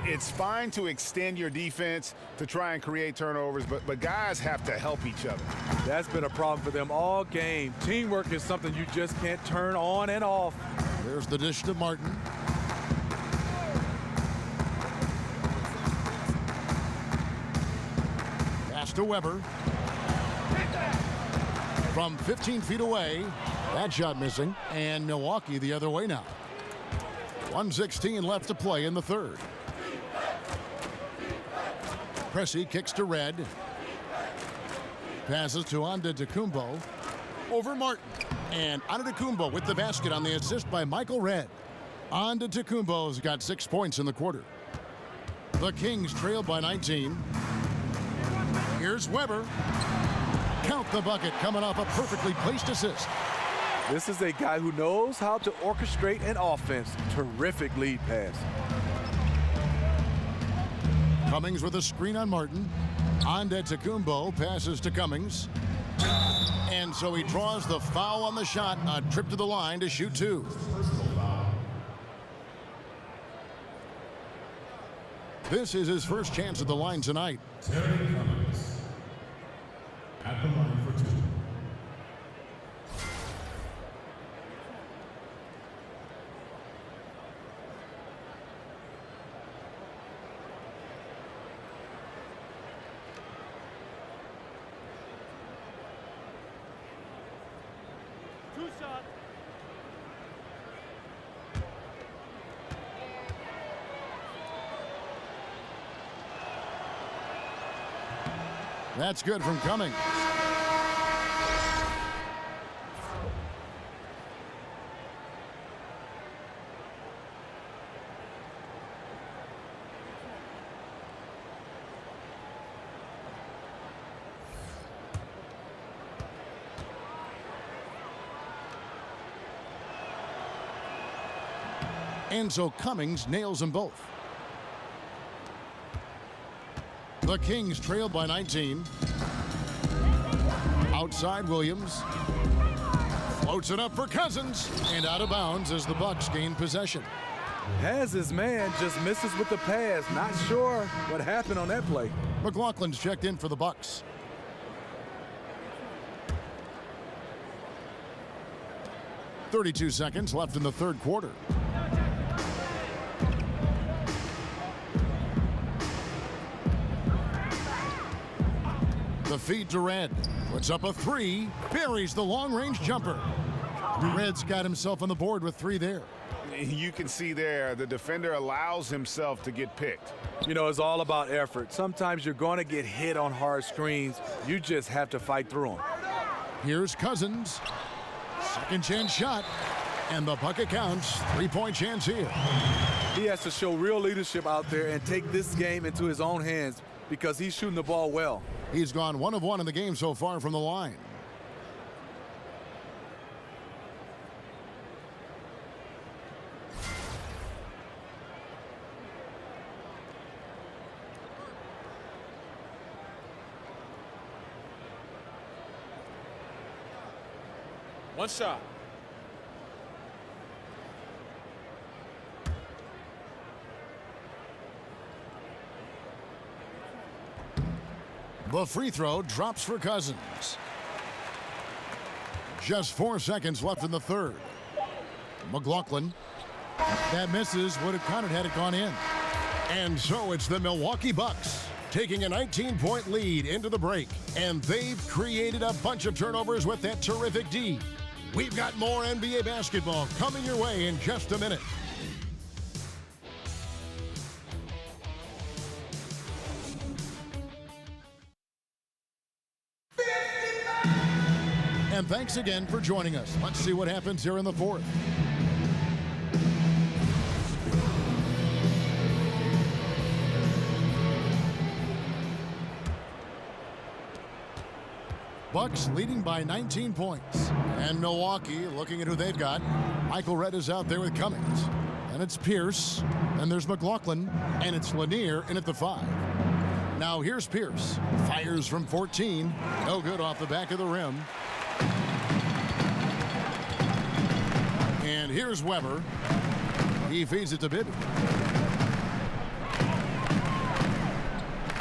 [SPEAKER 3] It's fine to extend your defense to try and create turnovers, but guys have to help each other.
[SPEAKER 5] That's been a problem for them all game. Teamwork is something you just can't turn on and off.
[SPEAKER 2] There's the dish to Martin. Pass to Weber. From 15 feet away. That shot missing. And Milwaukee the other way now. 1:16 left to play in the third. Pressey kicks to Red. Passes to Antetokounmpo. Over Martin. And Antetokounmpo with the basket on the assist by Michael Red. Antetokounmpo's got 6 points in the quarter. The Kings trail by 19. Here's Weber. Count the bucket coming off a perfectly placed assist.
[SPEAKER 5] This is a guy who knows how to orchestrate an offense. Terrific lead pass.
[SPEAKER 2] Cummings with a screen on Martin. Antetokounmpo passes to Cummings. And so he draws the foul on the shot. A trip to the line to shoot two. This is his first chance at the line tonight.
[SPEAKER 1] Terry Cummings at the line for two.
[SPEAKER 2] That's good from Cummings. And so Cummings nails them both. The Kings trail by 19. Outside Williams. Floats it up for Cousins. And out of bounds as the Bucks gain possession.
[SPEAKER 5] Has his man, just misses with the pass. Not sure what happened on that play.
[SPEAKER 2] McLaughlin's checked in for the Bucks. .32 seconds left in the third quarter. The feed to Red. Puts up a three. Buries the long-range jumper. Red's got himself on the board with three there.
[SPEAKER 3] You can see there the defender allows himself to get picked.
[SPEAKER 5] You know, it's all about effort. Sometimes you're going to get hit on hard screens. You just have to fight through them.
[SPEAKER 2] Here's Cousins. Second chance shot. And the bucket counts. Three-point chance here.
[SPEAKER 5] He has to show real leadership out there and take this game into his own hands because he's shooting the ball well.
[SPEAKER 2] He's gone 1 of 1 in the game so far from the line.
[SPEAKER 4] One shot.
[SPEAKER 2] The free throw drops for Cousins. Just 4 seconds left in the third. McLaughlin. That misses. Would have counted had it gone in. And so it's the Milwaukee Bucks taking a 19-point lead into the break. And they've created a bunch of turnovers with that terrific D. We've got more NBA basketball coming your way in just a minute. And thanks again for joining us. Let's see what happens here in the fourth. Bucks leading by 19 points. And Milwaukee looking at who they've got. Michael Redd is out there with Cummings. And it's Pierce. Then there's McLaughlin. And it's Lanier in at the 5. Now here's Pierce. Fires from 14. No good off the back of the rim. And here's Weber. He feeds it to Bibby.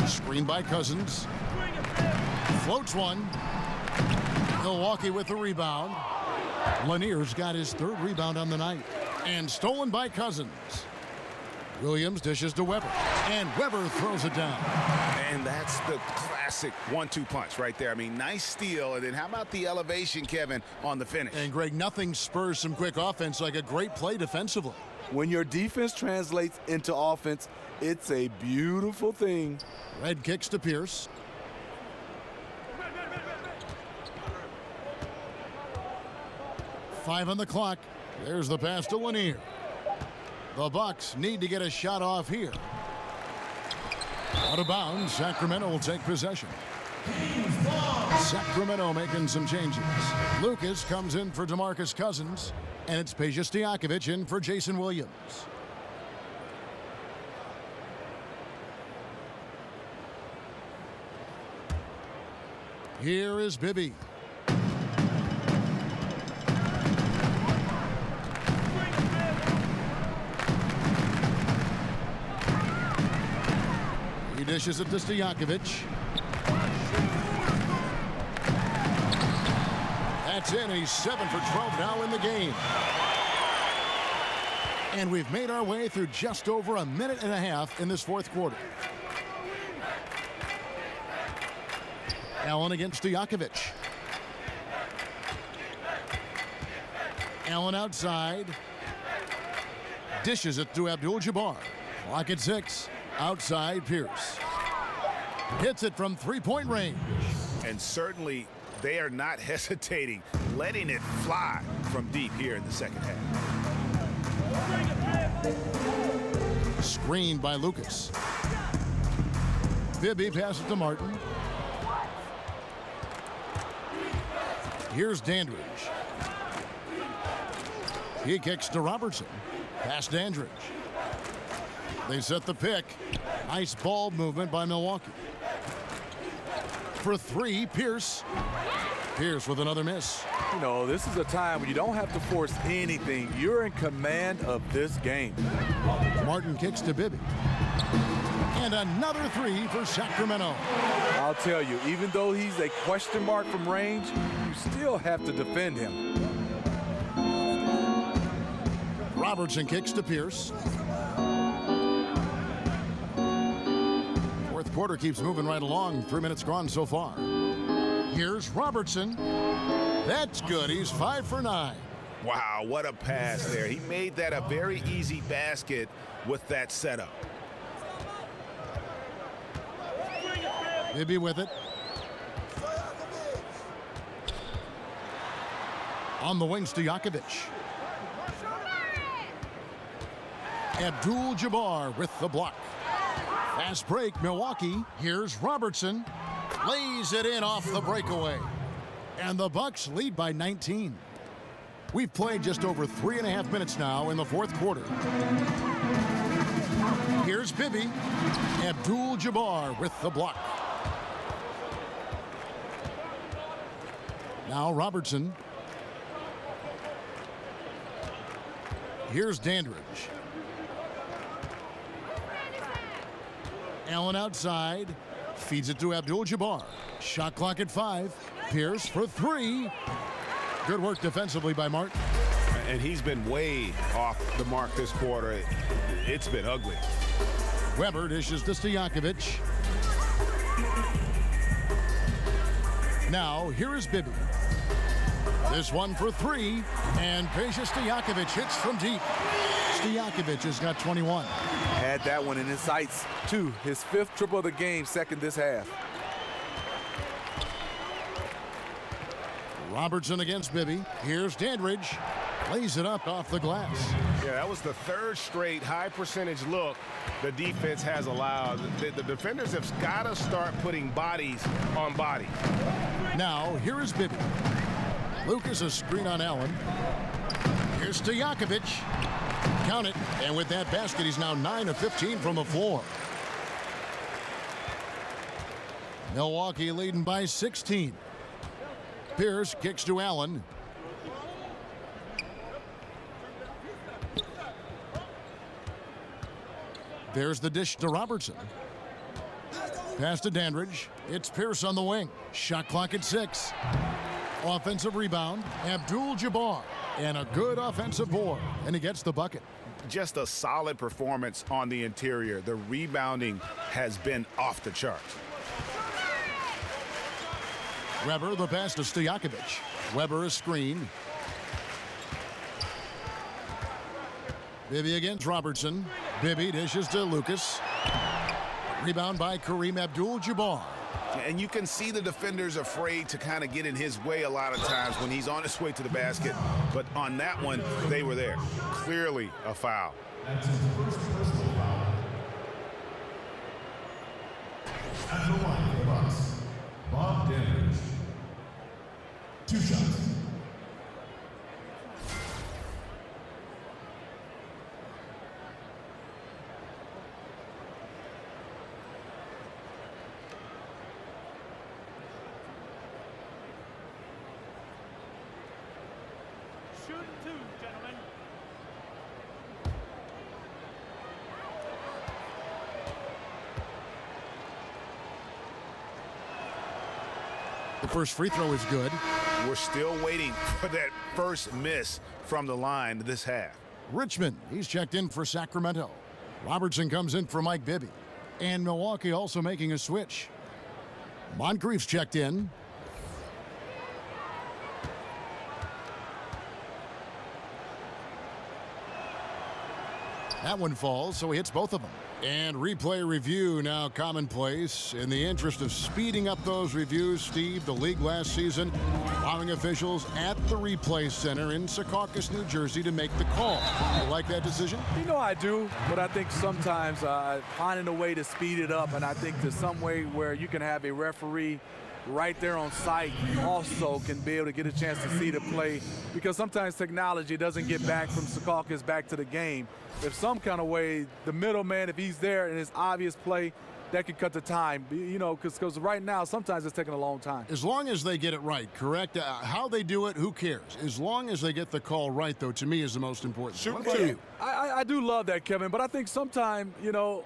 [SPEAKER 2] Screen by Cousins. Floats one. Milwaukee with the rebound. Lanier's got his 3rd rebound on the night. And stolen by Cousins. Williams dishes to Weber. And Weber throws it down.
[SPEAKER 3] And that's the classic 1-2 punch right there. I mean, nice steal. And then how about the elevation, Kevin, on the finish?
[SPEAKER 2] And Greg, nothing spurs some quick offense like a great play defensively.
[SPEAKER 5] When your defense translates into offense, it's a beautiful thing.
[SPEAKER 2] Redd kicks to Pierce. Five on the clock. There's the pass to Lanier. The Bucks need to get a shot off here. Out of bounds, Sacramento will take possession. Sacramento making some changes. Lucas comes in for DeMarcus Cousins, and it's Peja Stojakovic in for Jason Williams. Here is Bibby. He dishes it to Stojakovic. That's in. He's 7 for 12 now in the game. And we've made our way through just over a minute and a half in this fourth quarter. Allen against Stojakovic. Allen outside. Dishes it to Abdul-Jabbar. Clock at 6. Outside Pierce. Hits it from 3-point range.
[SPEAKER 3] And certainly they are not hesitating, letting it fly from deep here in the second half.
[SPEAKER 2] Screened by Lucas. Bibby passes to Martin. Here's Dandridge. He kicks to Robertson. Past Dandridge. They set the pick. Nice ball movement by Milwaukee. For 3, Pierce. Pierce with another miss.
[SPEAKER 5] You know, this is a time when you don't have to force anything. You're in command of this game.
[SPEAKER 2] Martin kicks to Bibby. And another 3 for Sacramento.
[SPEAKER 5] I'll tell you, even though he's a question mark from range, you still have to defend him.
[SPEAKER 2] Robertson kicks to Pierce. Fourth quarter keeps moving right along. 3 minutes gone so far. Here's Robertson. That's good. He's 5 for 9.
[SPEAKER 3] Wow, what a pass there. He made that a very easy basket with that setup.
[SPEAKER 2] Bibby with it. On the wing, Stojakovic. Abdul-Jabbar with the block. Fast break, Milwaukee. Here's Robertson. Lays it in off the breakaway. And the Bucks lead by 19. We've played just over 3.5 minutes now in the fourth quarter. Here's Bibby. Abdul-Jabbar with the block. Now Robertson. Here's Dandridge. Allen outside. Feeds it to Abdul-Jabbar. Shot clock at 5. Pierce for 3. Good work defensively by Martin.
[SPEAKER 3] And he's been way off the mark this quarter. It's been ugly.
[SPEAKER 2] Weber dishes to Stojakovic. Now, here is Bibby. This one for 3. And Peja Stojakovic hits from deep. Stojakovic has got 21.
[SPEAKER 5] Had that one in his sights, too. His 5th triple of the game, second this half.
[SPEAKER 2] Robertson against Bibby. Here's Dandridge. Lays it up off the glass.
[SPEAKER 3] Yeah, that was the 3rd straight high percentage look the defense has allowed. The defenders have got to start putting bodies on body.
[SPEAKER 2] Now, here is Bibby. Lucas a screen on Allen. Here's Stojakovic. Count it. And with that basket, he's now 9 of 15 from the floor. Milwaukee leading by 16. Pierce kicks to Allen. There's the dish to Robertson. Pass to Dandridge. It's Pierce on the wing. Shot clock at 6. Offensive rebound. Abdul-Jabbar. And a good offensive board. And he gets the bucket.
[SPEAKER 3] Just a solid performance on the interior. The rebounding has been off the charts.
[SPEAKER 2] Weber the pass to Stojakovic. Weber a screen. Bibby against Robertson. Bibby dishes to Lucas. Rebound by Kareem Abdul-Jabbar.
[SPEAKER 3] And you can see the defenders afraid to kind of get in his way a lot of times when he's on his way to the basket. But on that one, they were there. Clearly a foul.
[SPEAKER 1] That's his first personal foul. At the line for the Bucks, Bob Dandridge. 2 shots.
[SPEAKER 9] Shooting 2, gentlemen.
[SPEAKER 2] The first free throw is good.
[SPEAKER 3] We're still waiting for that first miss from the line this half.
[SPEAKER 2] Richmond, he's checked in for Sacramento. Robertson comes in for Mike Bibby. And Milwaukee also making a switch. Moncrief's checked in. That one falls, so he hits both of them. And replay review now commonplace. In the interest of speeding up those reviews, Steve, the league last season allowing officials at the replay center in Secaucus, New Jersey to make the call. You like that decision?
[SPEAKER 5] You know I do, but I think sometimes finding a way to speed it up, and I think there's some way where you can have a referee right there on site also can be able to get a chance to see the play, because sometimes technology doesn't get back from Secaucus back to the game. If some kind of way, the middleman, if he's there and it's obvious play, that could cut the time, you know, because right now sometimes it's taking a long time.
[SPEAKER 2] As long as they get it right, correct? How they do it, who cares? As long as they get the call right, though, to me is the most important.
[SPEAKER 3] Shoot
[SPEAKER 2] What about you?
[SPEAKER 5] I do love that, Kevin, but I think sometimes, you know,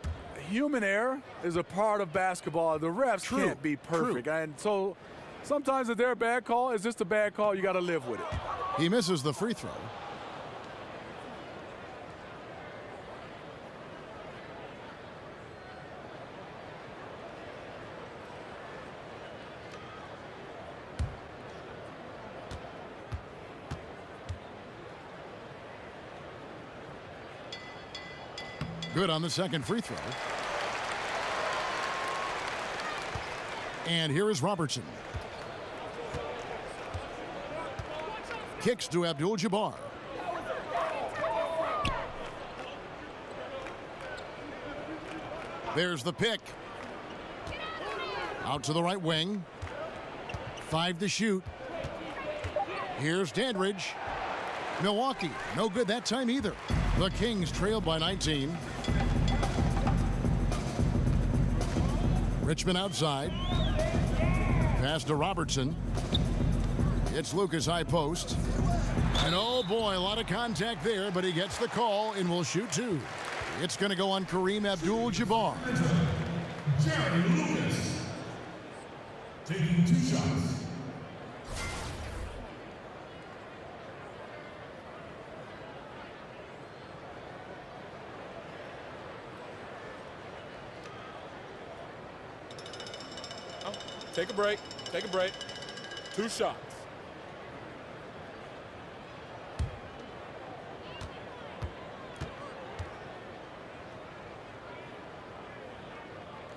[SPEAKER 5] human error is a part of basketball. The refs can't be perfect. And so sometimes if they're a bad call, it's just a bad call. You got to live with it.
[SPEAKER 2] He misses the free throw. Good on the second free throw. And here is Robertson. Kicks to Abdul-Jabbar. There's the pick. Out to the right wing. 5 to shoot. Here's Dandridge. Milwaukee, no good that time either. The Kings trailed by 19. Richmond outside. Pass to Robertson. It's Lucas high post. And oh boy, a lot of contact there, but he gets the call and will shoot 2. It's going to go on Kareem Abdul-Jabbar.
[SPEAKER 1] Jerry Lucas. Taking 2 shots.
[SPEAKER 4] Take a break. Take a break. 2 shots.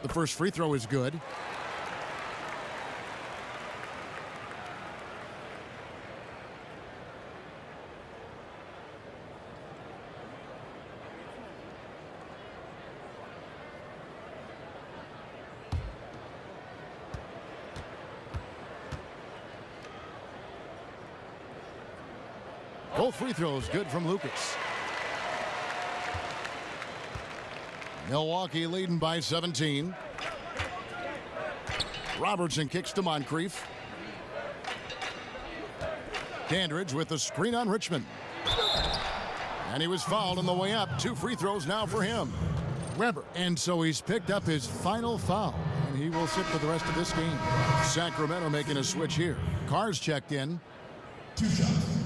[SPEAKER 2] The first free throw is good. Both free throws good from Lucas. Milwaukee leading by 17. Robertson kicks to Moncrief. Dandridge with the screen on Richmond. And he was fouled on the way up. 2 free throws now for him. Weber. And so he's picked up his final foul. And he will sit for the rest of this game. Sacramento making a switch here. Carr's checked in.
[SPEAKER 1] 2 shots.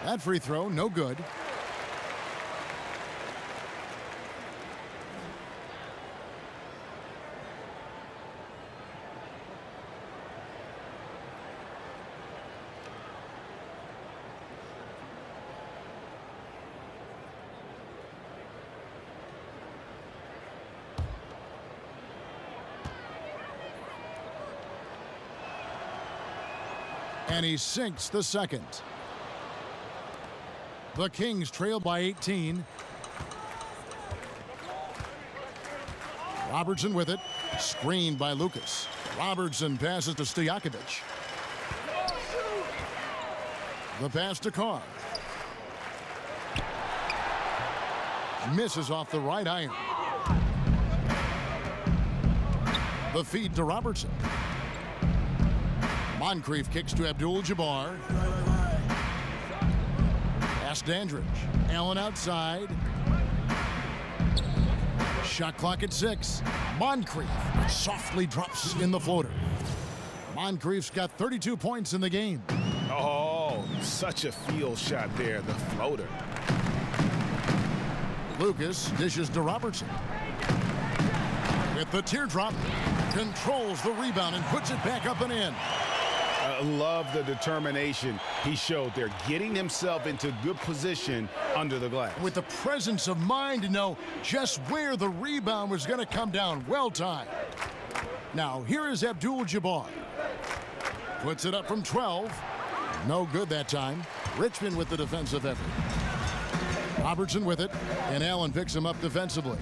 [SPEAKER 2] That free throw, no good. And he sinks the second. The Kings trail by 18. Robertson with it. Screened by Lucas. Robertson passes to Stojakovic. The pass to Carr. Misses off the right iron. The feed to Robertson. Moncrief kicks to Abdul-Jabbar. Pass Dandridge. Allen outside. Shot clock at 6. Moncrief softly drops in the floater. Moncrief's got 32 points in the game.
[SPEAKER 3] Oh, such a field shot there, the floater.
[SPEAKER 2] Lucas dishes to Robertson. With the teardrop, controls the rebound and puts it back up and in.
[SPEAKER 3] I love the determination he showed there, getting himself into good position under the glass.
[SPEAKER 2] With the presence of mind to know just where the rebound was going to come down. Well timed. Now, here is Abdul-Jabbar. Puts it up from 12. No good that time. Richmond with the defensive effort. Robertson with it, and Allen picks him up defensively.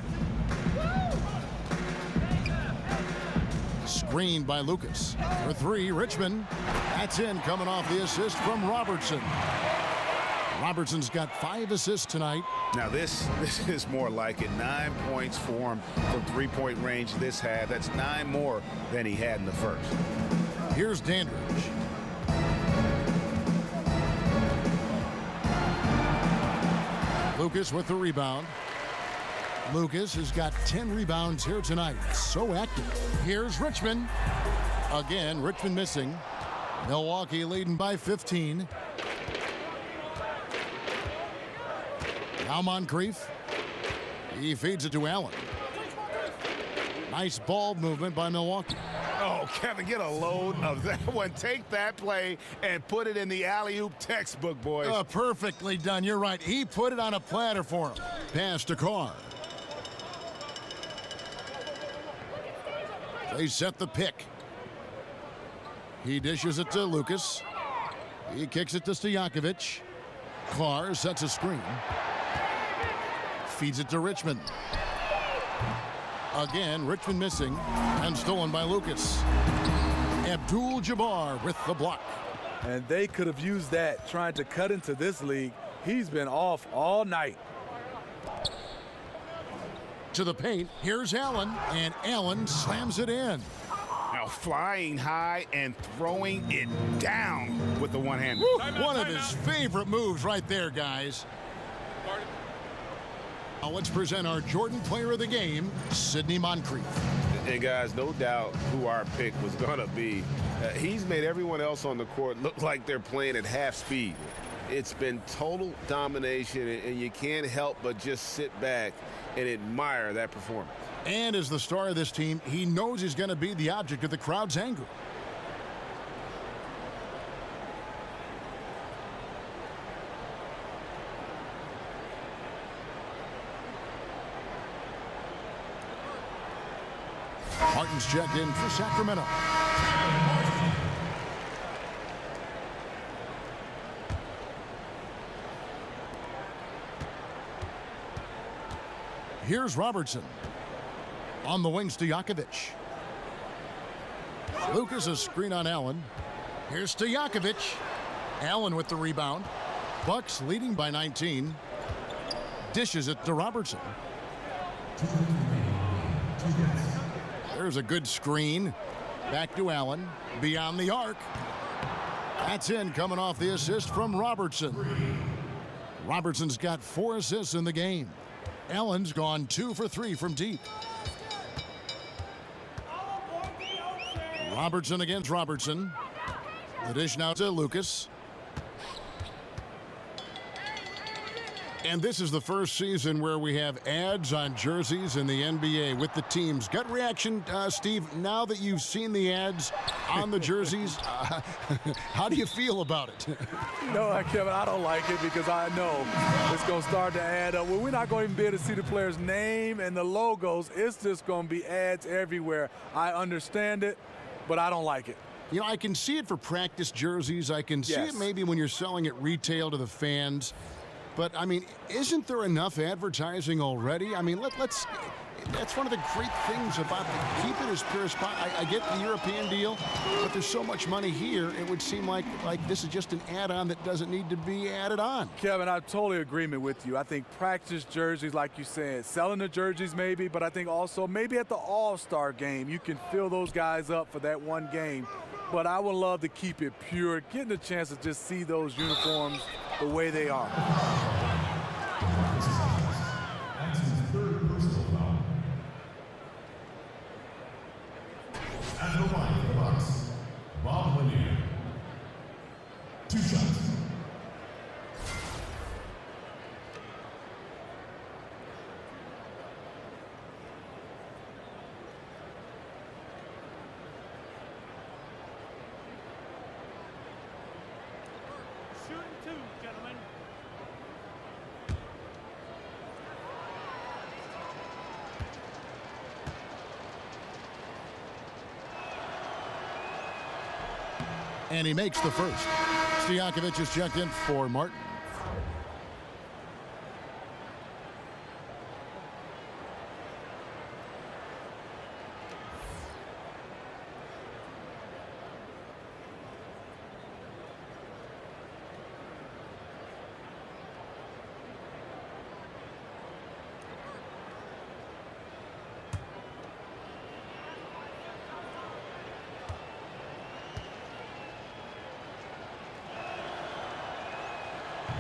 [SPEAKER 2] Screened by Lucas. For 3, Richmond. That's in, coming off the assist from Robertson. Robertson's got 5 assists tonight.
[SPEAKER 3] Now this is more like it. 9 points for him from three-point range this half. That's 9 more than he had in the first.
[SPEAKER 2] Here's Dandridge. Lucas with the rebound. Lucas has got 10 rebounds here tonight. So active. Here's Richmond. Again, Richmond missing. Milwaukee leading by 15. Now Moncrief. He feeds it to Allen. Nice ball movement by Milwaukee.
[SPEAKER 3] Oh, Kevin, get a load of that one. Take that play and put it in the alley-oop textbook, boys.
[SPEAKER 2] Perfectly done. You're right. He put it on a platter for him. Pass to Carr. They set the pick. He dishes it to Lucas. He kicks it to Stojakovic. Carr sets a screen. Feeds it to Richmond. Again, Richmond missing and stolen by Lucas. Abdul-Jabbar with the block.
[SPEAKER 5] And they could have used that trying to cut into this league. He's been off all night.
[SPEAKER 2] To the paint, here's Allen, and Allen slams it in.
[SPEAKER 3] Now flying high and throwing it down with the one-hander.
[SPEAKER 2] One of his favorite moves right there, guys. Now let's present our Jordan Player of the Game, Sidney Moncrief.
[SPEAKER 3] And guys, no doubt who our pick was going to be. He's made everyone else on the court look like they're playing at half speed. It's been total domination, and you can't help but just sit back and admire that performance.
[SPEAKER 2] And as the star of this team, he knows he's going to be the object of the crowd's anger. Martin's checked in for Sacramento. Here's Robertson. On the wings to Stojakovic. Lucas, a screen on Allen. Here's Stojakovic. Allen with the rebound. Bucks leading by 19. Dishes it to Robertson. There's a good screen. Back to Allen. Beyond the arc. That's in, coming off the assist from Robertson. Robertson's got 4 assists in the game. Allen's gone 2 for 3 from deep. Robertson against Robertson. The dish now to Lucas. And this is the first season where we have ads on jerseys in the NBA with the teams. Gut reaction, Steve, now that you've seen the ads on the jerseys, how do you feel about it?
[SPEAKER 5] No, Kevin, I don't like it because I know it's going to start to add up. Well, we're not going to even be able to see the player's name and the logos. It's just going to be ads everywhere. I understand it, but I don't like it.
[SPEAKER 2] You know, I can see it for practice jerseys. I can see it maybe when you're selling it retail to the fans. But, I mean, isn't there enough advertising already? I mean, that's one of the great things about keep it as pure as possible. I get the European deal, but there's so much money here, it would seem like this is just an add-on that doesn't need to be added on.
[SPEAKER 5] Kevin, I'm totally in agreement with you. I think practice jerseys, like you said, selling the jerseys maybe, but I think also maybe at the All-Star game, you can fill those guys up for that one game. But I would love to keep it pure, getting a chance to just see those uniforms the way they are.
[SPEAKER 1] That's his 3rd personal foul. At the line for the Bucks, Bob Lanier. 2 shots.
[SPEAKER 9] Shooting 2, gentlemen.
[SPEAKER 2] And he makes the first. Stojakovic is checked in for Martin.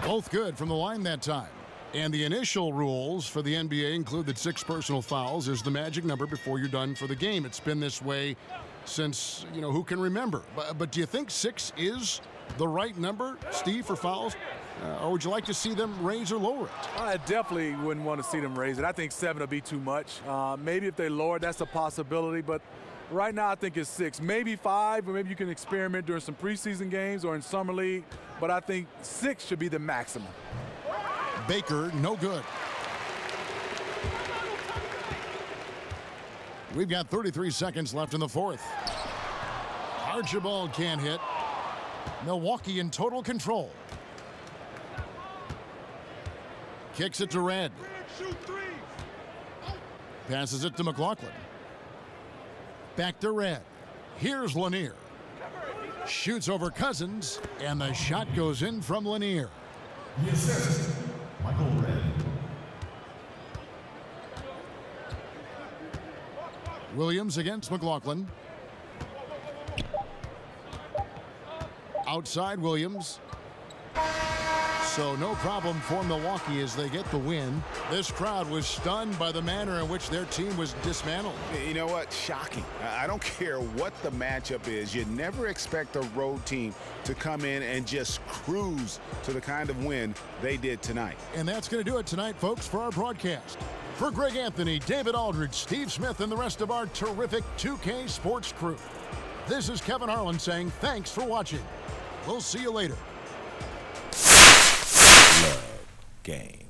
[SPEAKER 2] Both good from the line that time. And the initial rules for the NBA include that 6 personal fouls is the magic number before you're done for the game. It's been this way since, who can remember? But do you think 6 is the right number, Steve, for fouls? Or would you like to see them raise or lower it?
[SPEAKER 5] I definitely wouldn't want to see them raise it. I think 7 will be too much. Maybe if they lower it, that's a possibility. But right now I think it's 6. Maybe 5, or maybe you can experiment during some preseason games or in summer league. But I think 6 should be the maximum.
[SPEAKER 2] Baker, no good. We've got 33 seconds left in the 4th. Archibald can't hit. Milwaukee in total control. Kicks it to Red. Passes it to McLaughlin. Back to Red. Here's Lanier. Shoots over Cousins, and the shot goes in from Lanier.
[SPEAKER 1] The assist, Michael Redd.
[SPEAKER 2] Williams against McLaughlin. Outside Williams. So no problem for Milwaukee as they get the win. This crowd was stunned by the manner in which their team was dismantled.
[SPEAKER 3] You know what? Shocking. I don't care what the matchup is. You never expect a road team to come in and just cruise to the kind of win they did tonight.
[SPEAKER 2] And that's going to do it tonight, folks, for our broadcast. For Greg Anthony, David Aldridge, Steve Smith, and the rest of our terrific 2K Sports crew, this is Kevin Harlan saying thanks for watching. We'll see you later.
[SPEAKER 10] Love game.